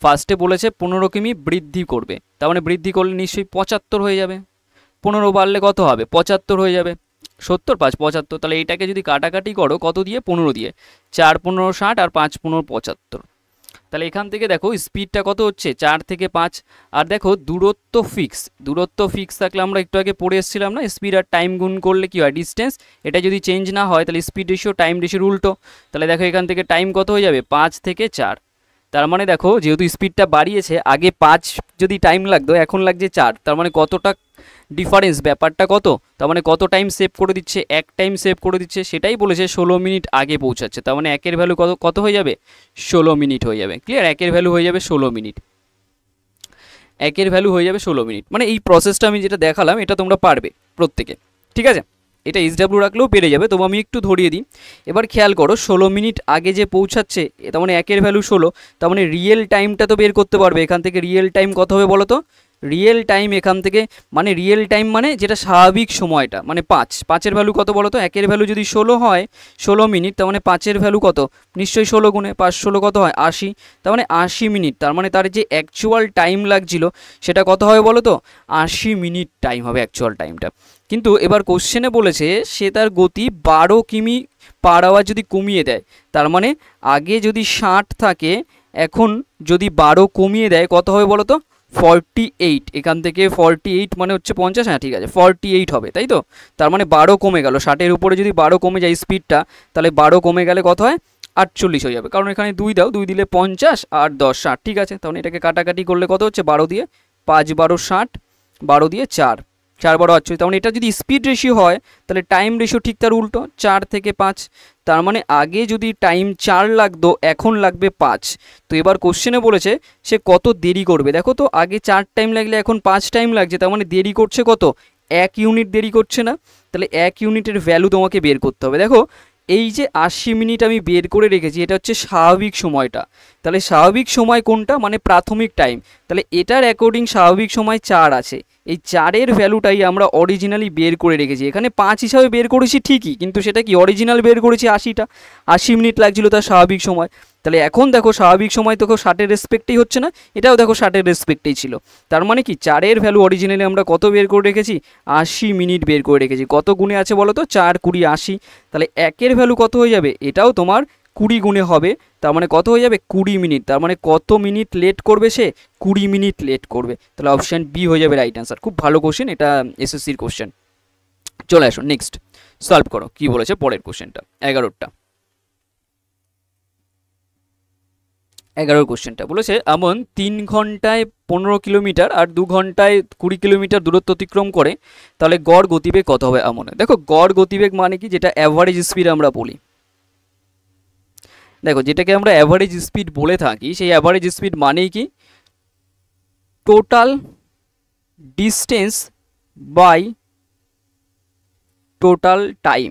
ফার্স্টে বলেছে 15 কিমি বৃদ্ধি করবে, তার মানে বৃদ্ধি করলে নিশ্চয়ই 75 হয়ে যাবে, 15 বাড়লে কত হবে 75 হয়ে যাবে, 70 5 75, তাহলে এইটাকে যদি কাটাকাটি করো কত দিয়ে, 15 দিয়ে, 4 15 60 আর 5 15 75, তাহলে এখান থেকে দেখো স্পিডটা কত হচ্ছে 4 থেকে 5। আর দেখো দূরত্ব ফিক্স থাকলে আমরা একটু আগে পড়ে এসেছিলাম না, স্পিড আর টাইম গুণ করলে কি হয় ডিস্টেন্স, এটা যদি চেঞ্জ না হয় তাহলে স্পিড রেশিও টাইম রেশিওর উল্টো। তাহলে দেখো এখান থেকে টাইম কত হয়ে যাবে 5 থেকে 4, তার মানে দেখো যেহেতু স্পিডটা বাড়িয়েছে, আগে 5 যদি টাইম লাগতো এখন লাগছে 4, তার মানে কতটা ডিফারেন্স, ব্যাপারটা কত, তার মানে কত টাইম সেভ করে দিচ্ছে, এক টাইম সেভ করে দিচ্ছে, সেটাই বলেছে 16 মিনিট আগে পৌঁছাচ্ছে। তার মানে একের ভ্যালু কত হয়ে যাবে 16 মিনিট হয়ে যাবে, ক্লিয়ার? একের ভ্যালু হয়ে যাবে 16 মিনিট, একের ভ্যালু হয়ে যাবে 16 মিনিট। মানে এই প্রসেসটা আমি যেটা দেখালাম এটা তোমরা পারবে প্রত্যেকে, ঠিক আছে, এটা SW রাখলেও পেরে যাবে, তবু আমি একটু ধরিয়ে দিই। এবার খেয়াল করো 16 মিনিট আগে যে পৌঁছাচ্ছে, তার মানে একের ভ্যালু 16, তার মানে রিয়েল টাইমটা তো বের করতে পারবে এখান থেকে। রিয়েল টাইম কত হবে বলো তো, রিয়েল টাইম এখান থেকে মানে রিয়েল টাইম মানে যেটা স্বাভাবিক সময়টা, মানে 5-এর ভ্যালু কত বলো তো, একের ভ্যালু যদি 16 হয় 16 মিনিট, তার মানে 5-এর ভ্যালু কত, নিশ্চয়ই 16 গুণে 5 16 কত হয় 80, তার মানে 80 মিনিট, তার মানে তার যে অ্যাকচুয়াল টাইম লাগছিল সেটা কত হবে বলো তো 80 মিনিট টাইম হবে অ্যাকচুয়াল টাইমটা। কিন্তু এবার কোশ্চেনে বলেছে সে তার গতি 12 কিমি পার আওয়ার যদি কমিয়ে দেয়, তার মানে আগে যদি 60 থাকে এখন যদি 12 কমিয়ে দেয় কত হবে বলো তো 48, এখান থেকে 48 মানে হচ্ছে 50, হ্যাঁ ঠিক আছে 48 হবে, তাই তো, তার মানে 12 কমে গেল, 60-এর উপরে যদি 12 কমে যায় স্পিডটা, তাহলে 12 কমে গেলে কত হয় 48 হয়ে যাবে, কারণ এখানে 2 দাও, 2 দিলে 50 আর 10 60, ঠিক আছে, তাহলে এটাকে কাটাকাটি করলে কত হচ্ছে 12 দিয়ে 5 12 60, 12 দিয়ে 4 4 12 48, তার মানে এটা যদি স্পিড রেশিও হয় তাহলে টাইম রেশিও ঠিক তার উল্টো 4 থেকে 5, তার মানে আগে যদি টাইম 4 লাগতো এখন লাগবে 5। তো এবার কোশ্চেনে বলেছে সে কত দেরি করবে, দেখো তো আগে 4 টাইম লাগলে এখন 5 টাইম লাগছে, তার মানে দেরি করছে কত 1 ইউনিট দেরি করছে না, তাহলে 1 ইউনিটের ভ্যালু তোমাকে বের করতে হবে। দেখো এই যে 80 মিনিট আমি বের করে রেখেছি এটা হচ্ছে স্বাভাবিক সময়টা, তাহলে স্বাভাবিক সময় কোনটা, মানে প্রাথমিক টাইম, তাহলে এটার অ্যাকর্ডিং স্বাভাবিক সময় 4 আছে, এই 4-এর ভ্যালুটাই আমরা অরিজিনালি বের করে রেখেছি, এখানে 5 হিসাবে বের করেছি ঠিকই, কিন্তু সেটা কি অরিজিনাল বের করেছি 80 মিনিট লাগছিল তার স্বাভাবিক সময়, তাহলে এখন দেখো স্বাভাবিক সময় দেখো 60-এর রেসপেক্টেই হচ্ছে না, এটাও দেখো 60-এর রেসপেক্টেই ছিল। তার মানে কি 4-এর ভ্যালু অরিজিনালি আমরা কত বের করে রেখেছি, 80 মিনিট বের করে রেখেছি। কত গুণে আছে বলো তো, 4 20 80। তাহলে 1-এর ভ্যালু কত হয়ে যাবে, এটাও তোমার 20 গুণে হবে, তার মানে কত হয়ে যাবে 20 মিনিট। তার মানে কত মিনিট লেট করবে সে, 20 মিনিট লেট করবে। তাহলে অপশান বি হয়ে যাবে রাইট অ্যান্সার। খুব ভালো কোশ্চেন, এটা এসএসসির কোশ্চেন। চলে আসো নেক্সট, সলভ করো কি বলেছে পরের কোশ্চেনটা। 11 কোশ্চেনটা বলেছে, আমন 3 ঘন্টায় 15 কিলোমিটার আর 2 ঘন্টায় 20 কিলোমিটার দূরত্ব অতিক্রম করে, তাহলে গড় গতিবেগ কত হবে আমনে। দেখো গড় গতিবেগ মানে কি, যেটা অ্যাভারেজ স্পিড আমরা বলি। দেখো যেটাকে আমরা অ্যাভারেজ স্পিড বলে থাকি, সেই অ্যাভারেজ স্পিড মানেই কি, total distance by total time,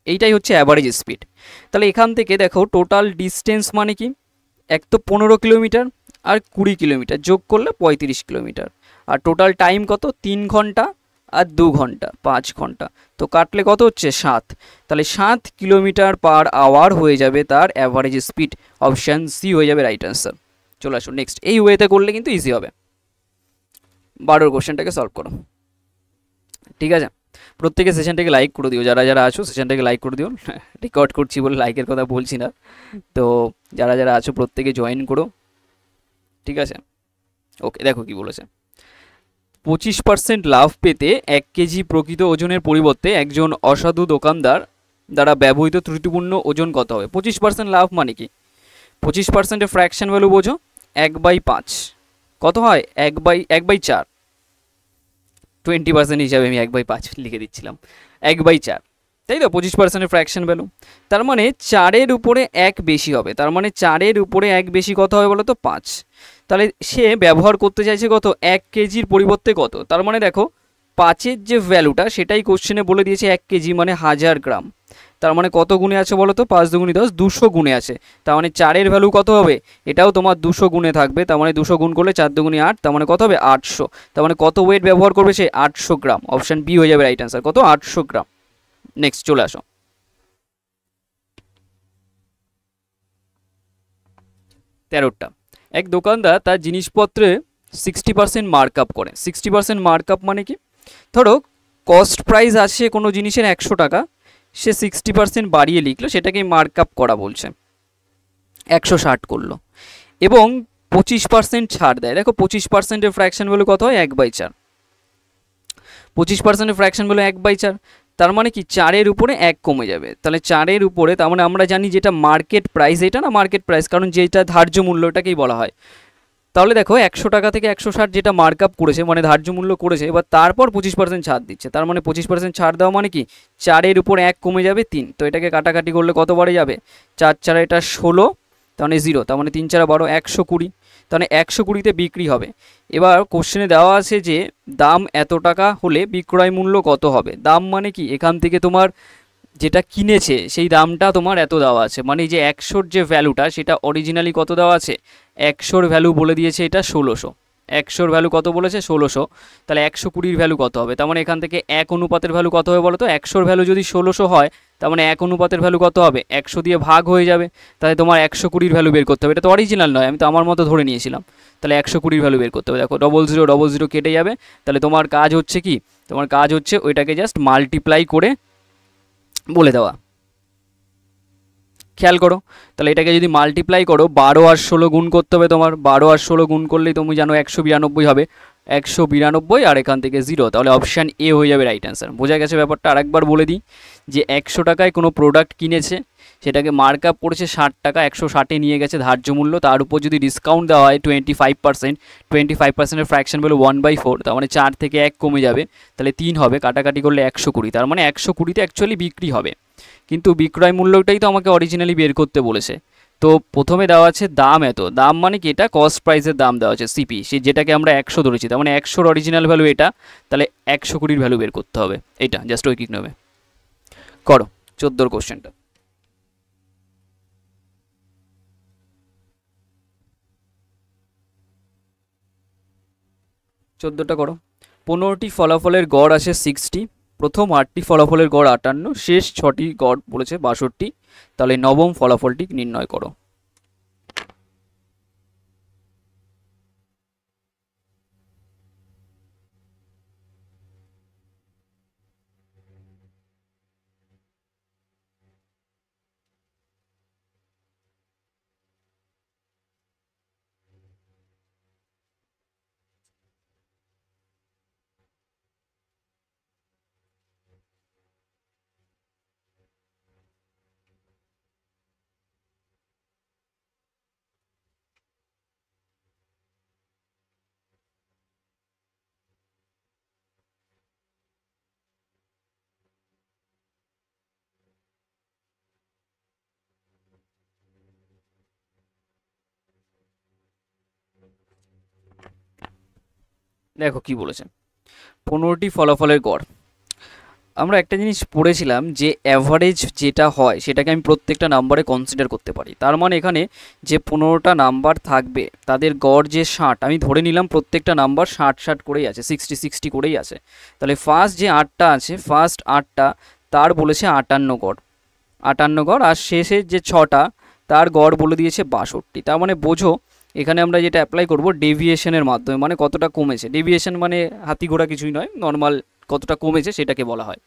এইটাই হচ্ছে অ্যাভারেজ স্পিড। তাহলে এখান থেকে দেখো টোটাল ডিস্টেন্স মানে কি, এক তো 15 কিলোমিটার আর 20 কিলোমিটার যোগ করলে 35 কিলোমিটার, আর টোটাল টাইম কত, 3 ঘন্টা আর 2 ঘন্টা 5 ঘন্টা, তো কাটলে কত হচ্ছে 7। তাহলে 7 কিলোমিটার পার আওয়ার হয়ে যাবে তার অ্যাভারেজ স্পিড। অপশান সি হয়ে যাবে রাইট অ্যান্সার। চলে আসো নেক্সট, এই ওয়েতে করলে কিন্তু ইজি হবে। 12 কোশ্চেনটাকে সলভ করো, ঠিক আছে। প্রত্যেকে সেশনটাকে লাইক করে দিও, যারা যারা আছো সেশনটাকে লাইক করে দিও। রেকর্ড করছি বলে লাইকের কথা বলছি না, তো যারা যারা আছো প্রত্যেকে জয়েন করো, ঠিক আছে। ওকে, দেখো কি বলেছে, 25% লাভ পেতে 1 কেজি প্রকৃত ওজনের পরিবর্তে একজন অসাধু দোকানদার দ্বারা ব্যবহৃত ত্রুটিপূর্ণ ওজন কত হবে। 25% লাভ মানে কি, 25%-এর ফ্র্যাকশন ভ্যালু বোঝো, 1/5 কত হয়, 1/4। 20% হিসাবে আমি 1/5 লিখে দিচ্ছিলাম, 1/4, তাই তো। 25%-এর ফ্র্যাকশন ভ্যালু, তার মানে 4-এর উপরে 1 বেশি হবে, তার মানে 4-এর উপরে 1 বেশি কত হবে বলো তো, 5। তাহলে সে ব্যবহার করতে চাইছে কত, 1 কেজির পরিবর্তে কত। তার মানে দেখো 5-এর যে ভ্যালুটা সেটাই কোশ্চেনে বলে দিয়েছে, 1 কেজি মানে 1000 গ্রাম। তার মানে কত গুণে আছে বলো তো, 5 দুগুণে 10, 200 গুণে আছে। তার মানে 4-এর ভ্যালু কত হবে, এটাও তোমার 200 গুণে থাকবে। তার মানে 200 গুণ করলে 4 দুগুণে 8, তার মানে কত হবে 800। তার মানে কত ওয়েট ব্যবহার করবে সে, 800 গ্রাম। অপশান বি হয়ে যাবে রাইট অ্যান্সার, কত, 800 গ্রাম। নেক্সট চলে আসো, 13টা। এক দোকানদার তার জিনিসপত্রে 60% মার্কআপ করে। 60% মার্কআপ মানে কি, ধরো কস্ট প্রাইস আছে কোনো জিনিসের 100 টাকা, সে 60% বাড়িয়ে লিখলো, সেটাকেই মার্কআপ করা বলছে, 160 করলো, এবং 25% ছাড় দেয়। দেখো 25%-এর ফ্র্যাকশন ভ্যালু কত হয়, 1/4। 25%-এর ফ্র্যাকশন ভ্যালু 1/4, তার মানে কি 4-এর উপরে 1 কমে যাবে। তাহলে 4-এর উপরে, তার মানে আমরা জানি যেটা মার্কেট প্রাইস, এটা না মার্কেট প্রাইস, কারণ যেটা ধার্য মূল্য ওটাকেই বলা হয়। তাহলে দেখো 100 টাকা থেকে 160 যেটা মার্কআপ করেছে, মানে ধার্য মূল্য করেছে, এবার তারপর 25% ছাড় দিচ্ছে। তার মানে 25% ছাড় দেওয়া মানে কি, 4-এর উপর 1 কমে যাবে 3, তো এটাকে কাটাকাটি করলে কত বাড়ে যাবে, 4 4 এটা 16, তার মানে 0, তার মানে 3 4 12, 120, তাহলে 120-তে বিক্রি হবে। এবার কোশ্চেনে দেওয়া আছে যে দাম এত টাকা হলে বিক্রয় মূল্য কত হবে। দাম মানে কি, এখান থেকে তোমার যেটা কিনেছে সেই দামটা তোমার এত দেওয়া আছে, মানে যে 100-র যে ভ্যালুটা সেটা অরিজিনালি কত দেওয়া আছে, 100-র ভ্যালু বলে দিয়েছে এটা 1600। 100-র ভ্যালু কত বলেছে, 1600। তাহলে 120-র ভ্যালু কত হবে, তার মানে এখান থেকে 1 অনুপাতের ভ্যালু কত হবে বলো তো, 100-র ভ্যালু যদি 1600 হয়, তার মানে 1 অনুপাতের ভ্যালু কত হবে, 100 দিয়ে ভাগ হয়ে যাবে। তাহলে তোমার 120-র ভ্যালু বের করতে হবে, এটা তো অরিজিনাল নয়, আমি তো আমার মতো ধরে নিয়েছিলাম। তাহলে 120-র ভ্যালু বের করতে হবে। দেখো 00 00 কেটে যাবে, তাহলে তোমার কাজ হচ্ছে কি, তোমার কাজ হচ্ছে ওইটাকে জাস্ট মাল্টিপ্লাই করে বলে দেওয়া। খেয়াল করো, তাহলে এটাকে যদি মাল্টিপ্লাই করো, 12 আর 16 গুণ করতে হবে তোমার, 12 আর 16 গুণ করলেই তুমি জানো 192 হবে, 192 আর এখান থেকে 0, তাহলে অপশান এ হয়ে যাবে রাইট অ্যান্সার। বোঝা গেছে ব্যাপারটা। আরেকবার বলে দিই, যে 100 টাকায় কোনো প্রোডাক্ট কিনেছে, সেটাকে মার্কআপ করেছে 60 টাকা, 160-এ নিয়ে গেছে ধার্য মূল্য, তার উপর যদি ডিসকাউন্ট দেওয়া হয় 25%, 25%-এর ফ্র্যাকশন বলে 1/4, তার মানে 4 থেকে 1 কমে যাবে, তাহলে 3 হবে, কাটাকাটি করলে 120, তার মানে 120-তে অ্যাকচুয়ালি বিক্রি হবে, কিন্তু বিক্রয় মূল্যটাই তো আমাকে অরিজিনালি বের করতে বলেছে। তো প্রথমে দেওয়া আছে দাম এত, দাম মানে কি, এটা কস্ট প্রাইসের দাম দেওয়া আছে, সিপি, সে যেটাকে আমরা 100 ধরেছি, তার মানে 100-র অরিজিনাল ভ্যালু এটা, তাহলে 120-র ভ্যালু বের করতে হবে, এটা জাস্ট ঐকিক নেবে। করো 14-র কোশ্চেনটা। 14টা করো। 15টি ফলাফলের গড় আসে 60, প্রথম 8টি ফলাফলের গড় 58, শেষ 6টি গড় বলেছে 62, তাহলে নবম ফলাফলটি নির্ণয় করো। দেখো কি বলেছে, 15টি ফলাফলের গড়। আমরা একটা জিনিস পড়েছিলাম যে অ্যাভারেজ যেটা হয় সেটাকে আমি প্রত্যেকটা নাম্বারে কনসিডার করতে পারি। তার মানে এখানে যে 15টা নাম্বার থাকবে তাদের গড় যে 60, আমি ধরে নিলাম প্রত্যেকটা নাম্বার 60 করেই আছে, 60 করেই আছে। তাহলে ফার্স্ট যে 8টা আছে, ফার্স্ট 8টা তার বলেছে 58 গড়, 58 গড়। আর শেষের যে 6টা তার গড় বলে দিয়েছে 62। তার মানে বোঝো এখানে আমরা যেটা অ্যাপ্লাই করব ডেভিয়েশনের মাধ্যমে, মানে কতটা কমেছে। ডেভিয়েশন মানে হাতি ঘোড়া কিছুই নয়, নর্মাল কতটা কমেছে সেটাকে বলা হয়।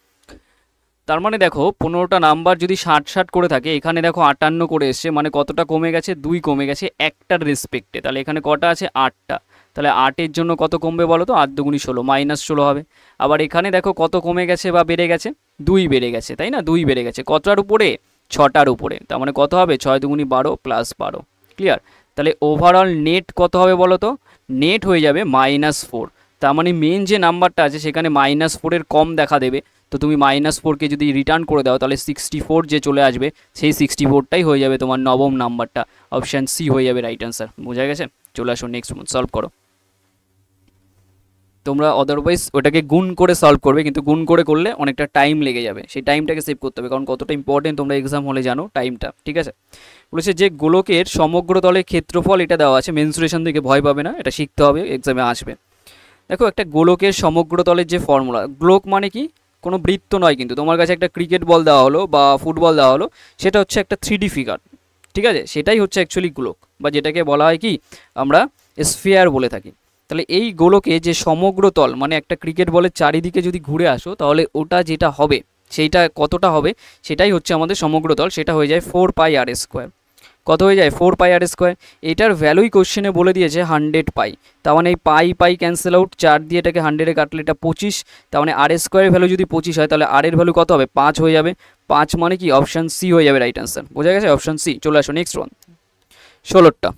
তার মানে দেখো 15টা নাম্বার যদি 60 করে থাকে, এখানে দেখো 58 করে এসছে, মানে কতটা কমে গেছে, 2 কমে গেছে একটার রেসপেক্টে। তাহলে এখানে কটা আছে, 8টা। তাহলে 8-এর জন্য কত কমবে বলো তো, 8 দুগুণি 16, -16 হবে। আবার এখানে দেখো কত কমে গেছে বা বেড়ে গেছে, 2 বেড়ে গেছে, তাই না, 2 বেড়ে গেছে কতটার উপরে, 6টার উপরে। তার মানে কত হবে, 6 দুগুণি 12 প্লাস 12। ক্লিয়ার? তাহলে ওভারঅল নেট কত হবে বলো তো, নেট হয়ে যাবে -4। তার মানে মেন যে নাম্বারটা আছে সেখানে -4-এর কম দেখা দেবে। তো তুমি -4কে যদি রিটার্ন করে দাও তাহলে 64 যে চলে আসবে, সেই 64টাই হয়ে যাবে তোমার নবম নাম্বারটা। অপশান সি হয়ে যাবে রাইট অ্যান্সার। বোঝা গেছে? চলে আসো নেক্সট সলভ করো। তোমরা আদারওয়াইজ ওটাকে গুণ করে সলভ করবে, কিন্তু গুণ করে করলে অনেকটা টাইম লেগে যাবে, সেই টাইমটাকে সেভ করতে হবে, কারণ কতটা ইম্পর্টেন্ট তোমরা এক্সাম হলে জানো টাইমটা। ঠিক আছে? বলেছে যে গোলকের সমগ্র তলের ক্ষেত্রফল, এটা দেওয়া আছে, মেনসুরেশন থেকে ভয় পাবে না, এটা শিখতে হবে, এক্সামে আসবে। দেখো একটা গোলকের সমগ্র তলের যে ফর্মুলা, গোলক মানে কি, কোনো বৃত্ত নয়, কিন্তু তোমার কাছে একটা ক্রিকেট বল দেওয়া হলো বা ফুটবল দেওয়া হলো, সেটা হচ্ছে একটা 3D ফিগার। ঠিক আছে? সেটাই হচ্ছে অ্যাকচুয়ালি গোলক, বা যেটাকে বলা হয় কি আমরা স্ফিয়ার বলে থাকি। তাহলে এই গোলকে যে সমগ্র তল, মানে একটা ক্রিকেট বলের চারিদিকে যদি ঘুরে আসো তাহলে ওটা যেটা হবে, সেইটা কতটা হবে, সেটাই হচ্ছে আমাদের সমগ্র তল। সেটা হয়ে যায় 4πr²। কত হয়ে যায়, 4πr²। এটার ভ্যালুই কোশ্চেনে বলে দিয়েছে 100π। তার মানে এই পাই পাই ক্যান্সেল আউট, 4 দিয়ে এটাকে 100-এ কাটলে এটা 25। তার মানে r² ভ্যালু যদি 25 হয় তাহলে r এর ভ্যালু কত হবে, 5 হয়ে যাবে। 5 মানে কি, অপশান সি হয়ে যাবে রাইট অ্যান্সার। বোঝা গেছে? Option C. চলে আসো নেক্সট ওয়ান, 16টা।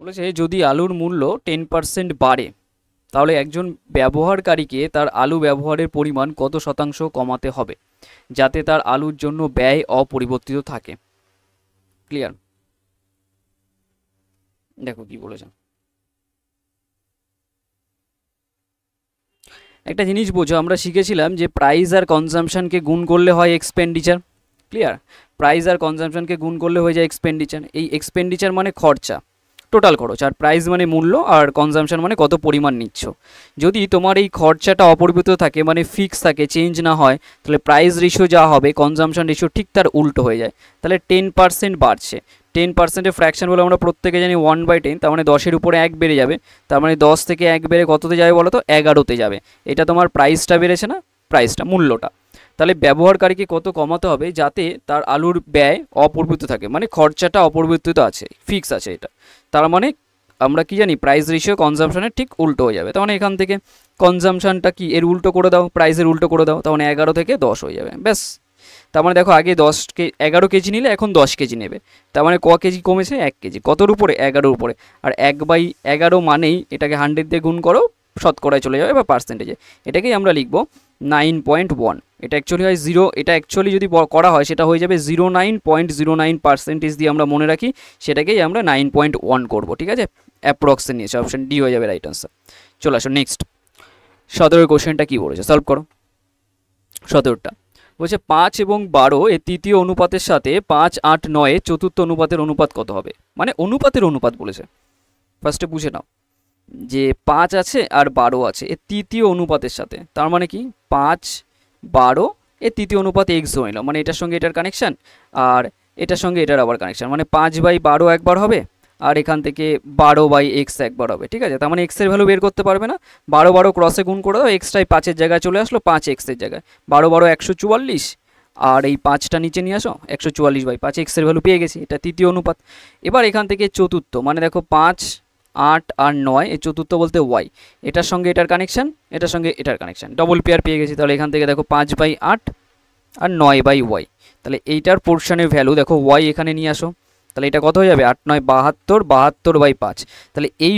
বলেছে যদি আলুর মূল্য 10% বাড়ে তাহলে একজন ব্যবহারকারীকে তার আলু ব্যবহারের পরিমাণ কত শতাংশ কমাতে হবে যাতে তার আলুর জন্য ব্যয় অপরিবর্তিত থাকে। ক্লিয়ার? দেখো কি বলেছে, একটা জিনিস বোঝো, আমরা শিখেছিলাম যে প্রাইস আর কনজাম্পশনকে গুণ করলে হয় এক্সপেন্ডিচার। ক্লিয়ার? প্রাইস আর কনজাম্পশনকে গুণ করলে হয়ে যায় এক্সপেন্ডিচার। এই এক্সপেন্ডিচার মানে খরচা, টোটাল খরচ, আর প্রাইস মানে মূল্য, আর কনজাম্পশন মানে কত পরিমাণ নিচ্ছ। যদি তোমার এই খরচাটা অপরিবর্তিত থাকে, মানে ফিক্স থাকে, চেঞ্জ না হয়, তাহলে প্রাইস রেশিও যা হবে কনজাম্পশন রেশিও ঠিক তার উল্টো হয়ে যায়। তাহলে 10% বাড়ছে, 10%-এর ফ্র্যাকশন বলে আমরা প্রত্যেকে জানি 1/10, তার মানে 10-এর উপরে 1 বেড়ে যাবে। তার মানে 10 থেকে 1 বেড়ে কততে যাবে বলো তো, 11-তে যাবে। এটা তোমার প্রাইসটা বেড়েছে না, প্রাইসটা, মূল্যটা। তাহলে ব্যবহারকারীকে কত কমাতে হবে যাতে তার আলুর ব্যয় অপরিবর্তিত থাকে, মানে খরচাটা অপরিবর্তিত আছে, ফিক্স আছে এটা। তার মানে আমরা কি জানি, প্রাইস রেশিও কনজাম্পশনের ঠিক উল্টো হয়ে যাবে। তার মানে এখান থেকে কনজাম্পশনটা কি, এর উল্টো করে দাও, প্রাইসের উল্টো করে দাও, তার মানে 11 থেকে 10 হয়ে যাবে, ব্যাস। তার মানে দেখো আগে 11 কেজি নিলে এখন 10 কেজি নেবে। তার মানে ক কেজি কমেছে, 1 কেজি। কতর উপরে, 11-র উপরে। আর 1/11 মানেই এটাকে 100 দিয়ে গুণ করো, শতকরায় চলে যাবে বা পার্সেন্টেজে। এটাকেই আমরা লিখবো 9.1। এটা অ্যাকচুয়ালি হয় 0, এটা অ্যাকচুয়ালি যদি করা হয় সেটা হয়ে যাবে 09.09% দিয়ে আমরা মনে রাখি, সেটাকেই আমরা 9.1 করবো। ঠিক আছে? অ্যাপ্রক্সে নিয়েছে, অপশন ডি হয়ে যাবে রাইট আনসার। চলে আসো নেক্সট, 17-এর কোশ্চেনটা কী বলেছে, সলভ করো। 17টা বলছে 5 এবং 12 এর তৃতীয় অনুপাতের সাথে 5, 8, 9 চতুর্থ অনুপাতের অনুপাত কত হবে, মানে অনুপাতের অনুপাত বলেছে। ফার্স্টে বুঝে নাও যে 5 আছে আর 12 আছে এর তৃতীয় অনুপাতের সাথে, তার মানে কি 5, 12 এর তৃতীয় অনুপাত এক্স হয়ে নিল, মানে এটার সঙ্গে এটার কানেকশান, আর এটার সঙ্গে এটার আবার কানেকশান, মানে 5/12 একবার হবে, আর এখান থেকে 12/x একবার হবে। ঠিক আছে? তার মানে এক্সের ভ্যালু বের করতে পারবে না, 12 ক্রসে গুণ করে দাও, এক্সটাই 5-এর জায়গায় চলে আসলো, 5x-এর জায়গায় 12 144, আর এই 5টা নিচে নিয়ে আসো, 144/5 এক্সের ভ্যালু পেয়ে গেছি, এটা তৃতীয় অনুপাত। এবার এখান থেকে চতুর্থ, মানে দেখো 5, 8 আর 9, এই চতুর্থ বলতে ওয়াই, এটার সঙ্গে এটার কানেকশান, এটার সঙ্গে এটার কানেকশান, ডবল পেয়ার পেয়ে গেছি। তাহলে এখান থেকে দেখো 5/8 আর 9/y, তাহলে এইটার পোর্শনের ভ্যালু দেখো ওয়াই এখানে নিয়ে আসো, তাহলে এটা কত হয়ে যাবে 8 9 72, 72/5। তাহলে এই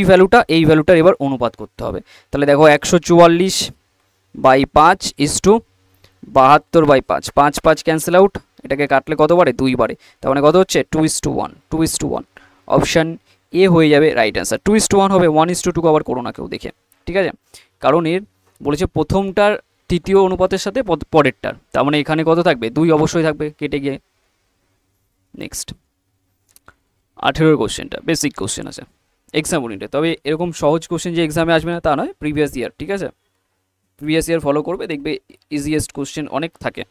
ভ্যালুটার এবার অনুপাত করতে হবে। তাহলে দেখো 144/5 ইজ টু 72/5, 5 5 ক্যান্সেল আউট, এটাকে কাটলে কত বারে 2 বারে, তার মানে কত হচ্ছে 2:1, 2:1। অপশান এ হয়ে যাবে রাইট অ্যান্সার। 2:1 হবে, 1:2 আবার করো না কেউ দেখে, ঠিক আছে? কারণ এর বলেছে প্রথমটার তৃতীয় অনুপাতের সাথে পরেরটার, তার মানে এখানে কত থাকবে 2 অবশ্যই থাকবে কেটে গিয়ে। নেক্সট 18 কোশ্চেনটা বেসিক কোশ্চেন আছে এক্সাম ওরিয়েন্টেড, তবে এরকম সহজ কোশ্চেন যে এক্সামে আসবে না তা নয়, প্রিভিয়াস ইয়ার, ঠিক আছে? প্রিভিয়াস ইয়ার ফলো করবে, দেখবে ইজিয়েস্ট কোশ্চেন অনেক থাকে।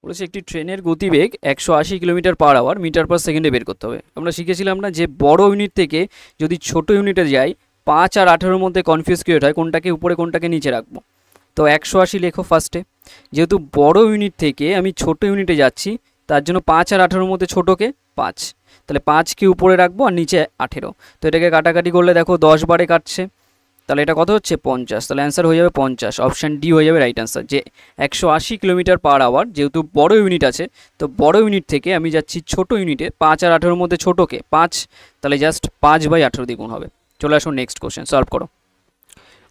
বলেছে একটি ট্রেনের গতিবেগ 180 কিলোমিটার/আওয়ার মিটার/সেকেন্ডে বের করতে হবে। আমরা শিখেছিলাম না যে বড় ইউনিট থেকে যদি ছোট ইউনিটে যাই 5 আর 18-র মধ্যে কনফিউজ ক্রিয়েট হয়, কোনটাকে উপরে কোনটাকে নিচে রাখবো। তো 180 লেখো ফার্স্টে, যেহেতু বড় ইউনিট থেকে আমি ছোট ইউনিটে যাচ্ছি তার জন্য 5 আর 18-র মধ্যে ছোটোকে 5, তাহলে 5কে উপরে রাখবো আর নিচে 18। তো এটাকে কাটাকাটি করলে দেখো 10 বারে কাটছে, তাহলে এটা কত হচ্ছে 50, তাহলে অ্যান্সার হয়ে যাবে 50। অপশান ডি হয়ে যাবে রাইট অ্যান্সার, যে 180 কিলোমিটার/আওয়ার যেহেতু বড় ইউনিট আছে, তো বড় ইউনিট থেকে আমি যাচ্ছি ছোট ইউনিটে, 5 আর 18-র মধ্যে ছোটোকে 5, তাহলে জাস্ট 5/18 দিয়ে গুণ হবে। চলে আসুন নেক্সট কোশ্চেন সলভ করো।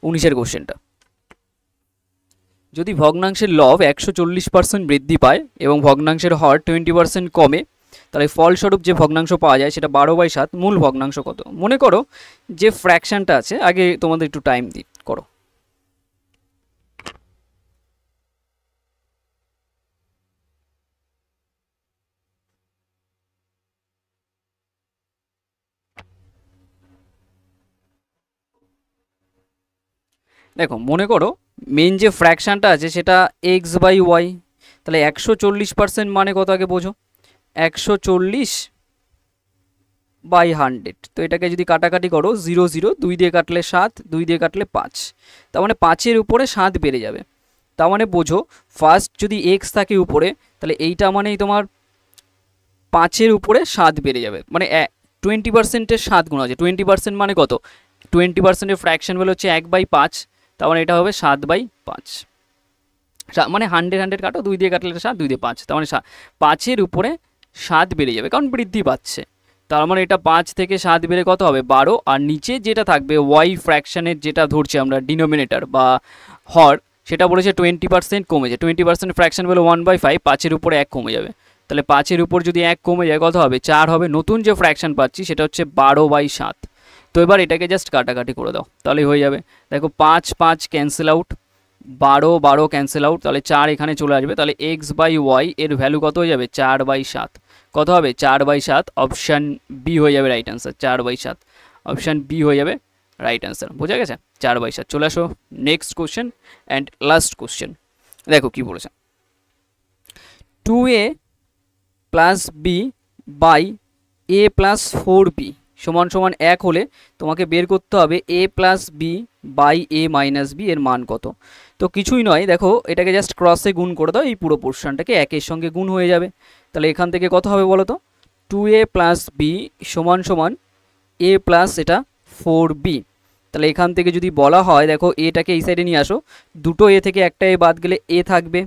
19-এর কোশ্চেনটা, যদি ভগ্নাংশের লব 140% বৃদ্ধি পায় এবং ভগ্নাংশের হর 20% কমে, তাহলে ফলস্বরূপ যে ভগ্নাংশ পাওয়া যায় সেটা 12/7, মূল ভগ্নাংশ কত? মনে করো যে ফ্র্যাকশনটা আছে, আগে তোমাদের একটু টাইম দিই, করো। দেখো মনে করো মেন যে ফ্র্যাকশনটা আছে সেটা x/y, তাহলে 140% মানে কত আগে বোঝো, 140/100। তো এটাকে যদি কাটাকাটি করো 0 0, 2 দিয়ে কাটলে 7, 2 দিয়ে কাটলে 5, তার মানে 5-এর উপরে 7 বেড়ে যাবে। তার মানে বোঝো ফার্স্ট যদি x থাকে উপরে, তাহলে এইটা মানেই তোমার 5-এর উপরে 7 বেড়ে যাবে, মানে 20%-এর 7 গুণ আছে। 20% মানে কত, 20%-এর ফ্র্যাকশন ভ্যালু হচ্ছে 1/5, তার মানে এটা হবে 7/5, মানে 100 100 কাটো, 2 দিয়ে কাটলে 7, 2 দিয়ে 5, তার মানে 5-এর উপরে 7 বেড়ে যাবে কারণ বৃদ্ধি পাচ্ছে। তার মানে এটা 5 থেকে 7 বেড়ে কত হবে 12, আর নিচে যেটা থাকবে ওয়াই ফ্র্যাকশনের যেটা ধরছি আমরা ডিনোমিনেটর বা হর, সেটা বলেছে 20% কমেছে। 20% ফ্র্যাকশন ভ্যালু 1/5, 5-এর উপরে 1 কমে যাবে, তাহলে 5-এর উপর যদি 1 কমে যায় কত হবে 4 হবে। নতুন যে ফ্র্যাকশন পাচ্ছি সেটা হচ্ছে 12/7। তো এবার এটাকে জাস্ট কাটাকাটি করে দাও তাহলেই হয়ে যাবে। দেখো 5 5 ক্যান্সেল আউট, 12 12 ক্যান্সেল আউট, তাহলে 4 এখানে চলে আসবে, তাহলে x/y এর ভ্যালু কত হয়ে যাবে 4/7, কত হবে 4/7। অপশান বি হয়ে যাবে রাইট অ্যান্সার, 4/7, অপশান বি হয়ে যাবে রাইট অ্যান্সার। বোঝা গেছে 4/7। চলে আসো next question and last question, দেখো কি বলেছে, 2a + b by a + 4b সমান সমান 1 হলে তোমাকে বের করতে হবে a + b by a - b এর মান কত। তো কিছুই নয়, দেখো এটাকে জাস্ট ক্রসে গুণ করে দাও, এই পুরো পোর্শনটাকে 1-এর সঙ্গে গুণ হয়ে যাবে। তাহলে এখান থেকে কত হবে বলো তো, 2a + b সমান সমান a + এটা 4b। তাহলে এখান থেকে যদি বলা হয়, দেখো এটাকে এই সাইডে নিয়ে আসো, দুটো a থেকে একটা a বাদ গেলে a থাকবে।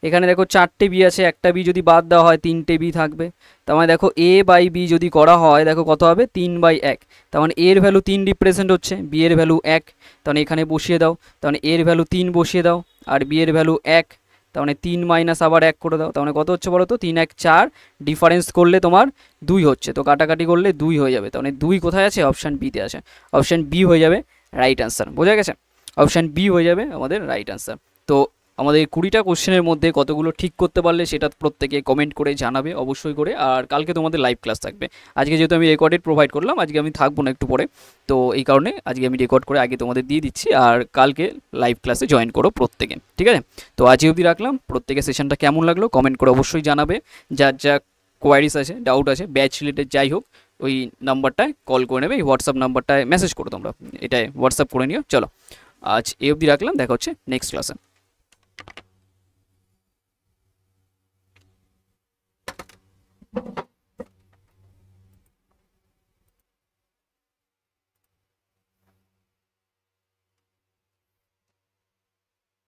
এখানে দেখো 4টে বি আছে, একটা বি যদি বাদ দেওয়া হয় 3টে বি থাকবে। তার মানে দেখো a/b যদি করা হয় দেখো কত হবে 3/1, তার মানে এর ভ্যালু 3 রিপ্রেজেন্ট হচ্ছে, বি এর ভ্যালু 1, তার মানে এখানে বসিয়ে দাও, তার মানে এর ভ্যালু 3 বসিয়ে দাও, আর বি এর ভ্যালু 1, তার মানে 3 মাইনাস আবার 1 করে দাও, তার মানে কত হচ্ছে বলো তো 3 1 4, ডিফারেন্স করলে তোমার 2 হচ্ছে, তো কাটাকাটি করলে 2 হয়ে যাবে, তার মানে 2 কোথায় আছে অপশান বিতে আছে, অপশান বি হয়ে যাবে রাইট অ্যান্সার। বোঝা গেছে, অপশান বি হয়ে যাবে আমাদের রাইট অ্যান্সার। তো আমাদের 20টা কোশ্চেনের মধ্যে কতগুলো ঠিক করতে পারলে সেটা প্রত্যেকে কমেন্ট করে জানাবে অবশ্যই করে। আর কালকে তোমাদের লাইভ ক্লাস থাকবে, আজকে যেহেতু আমি রেকর্ডেড প্রোভাইড করলাম, আজকে আমি থাকবো না একটু পরে, তো এই কারণে আজকে আমি রেকর্ড করে আগে তোমাদের দিয়ে দিচ্ছি, আর কালকে লাইভ ক্লাসে জয়েন করো প্রত্যেকে, ঠিক আছে? তো আজ অবধি রাখলাম, প্রত্যেকের সেশনটা কেমন লাগলো কমেন্ট করে অবশ্যই জানাবে। যার যা কোয়ারিজ আছে, ডাউট আছে, ব্যাচ রিলেটেড যাই হোক, ওই নাম্বারটায় কল করে নেবে, এই হোয়াটসঅ্যাপ নাম্বারটায় মেসেজ করো, তোমরা এটাই হোয়াটসঅ্যাপ করে নিও। চলো আজ এই অবধি রাখলাম, দেখা হচ্ছে নেক্সট ক্লাসে।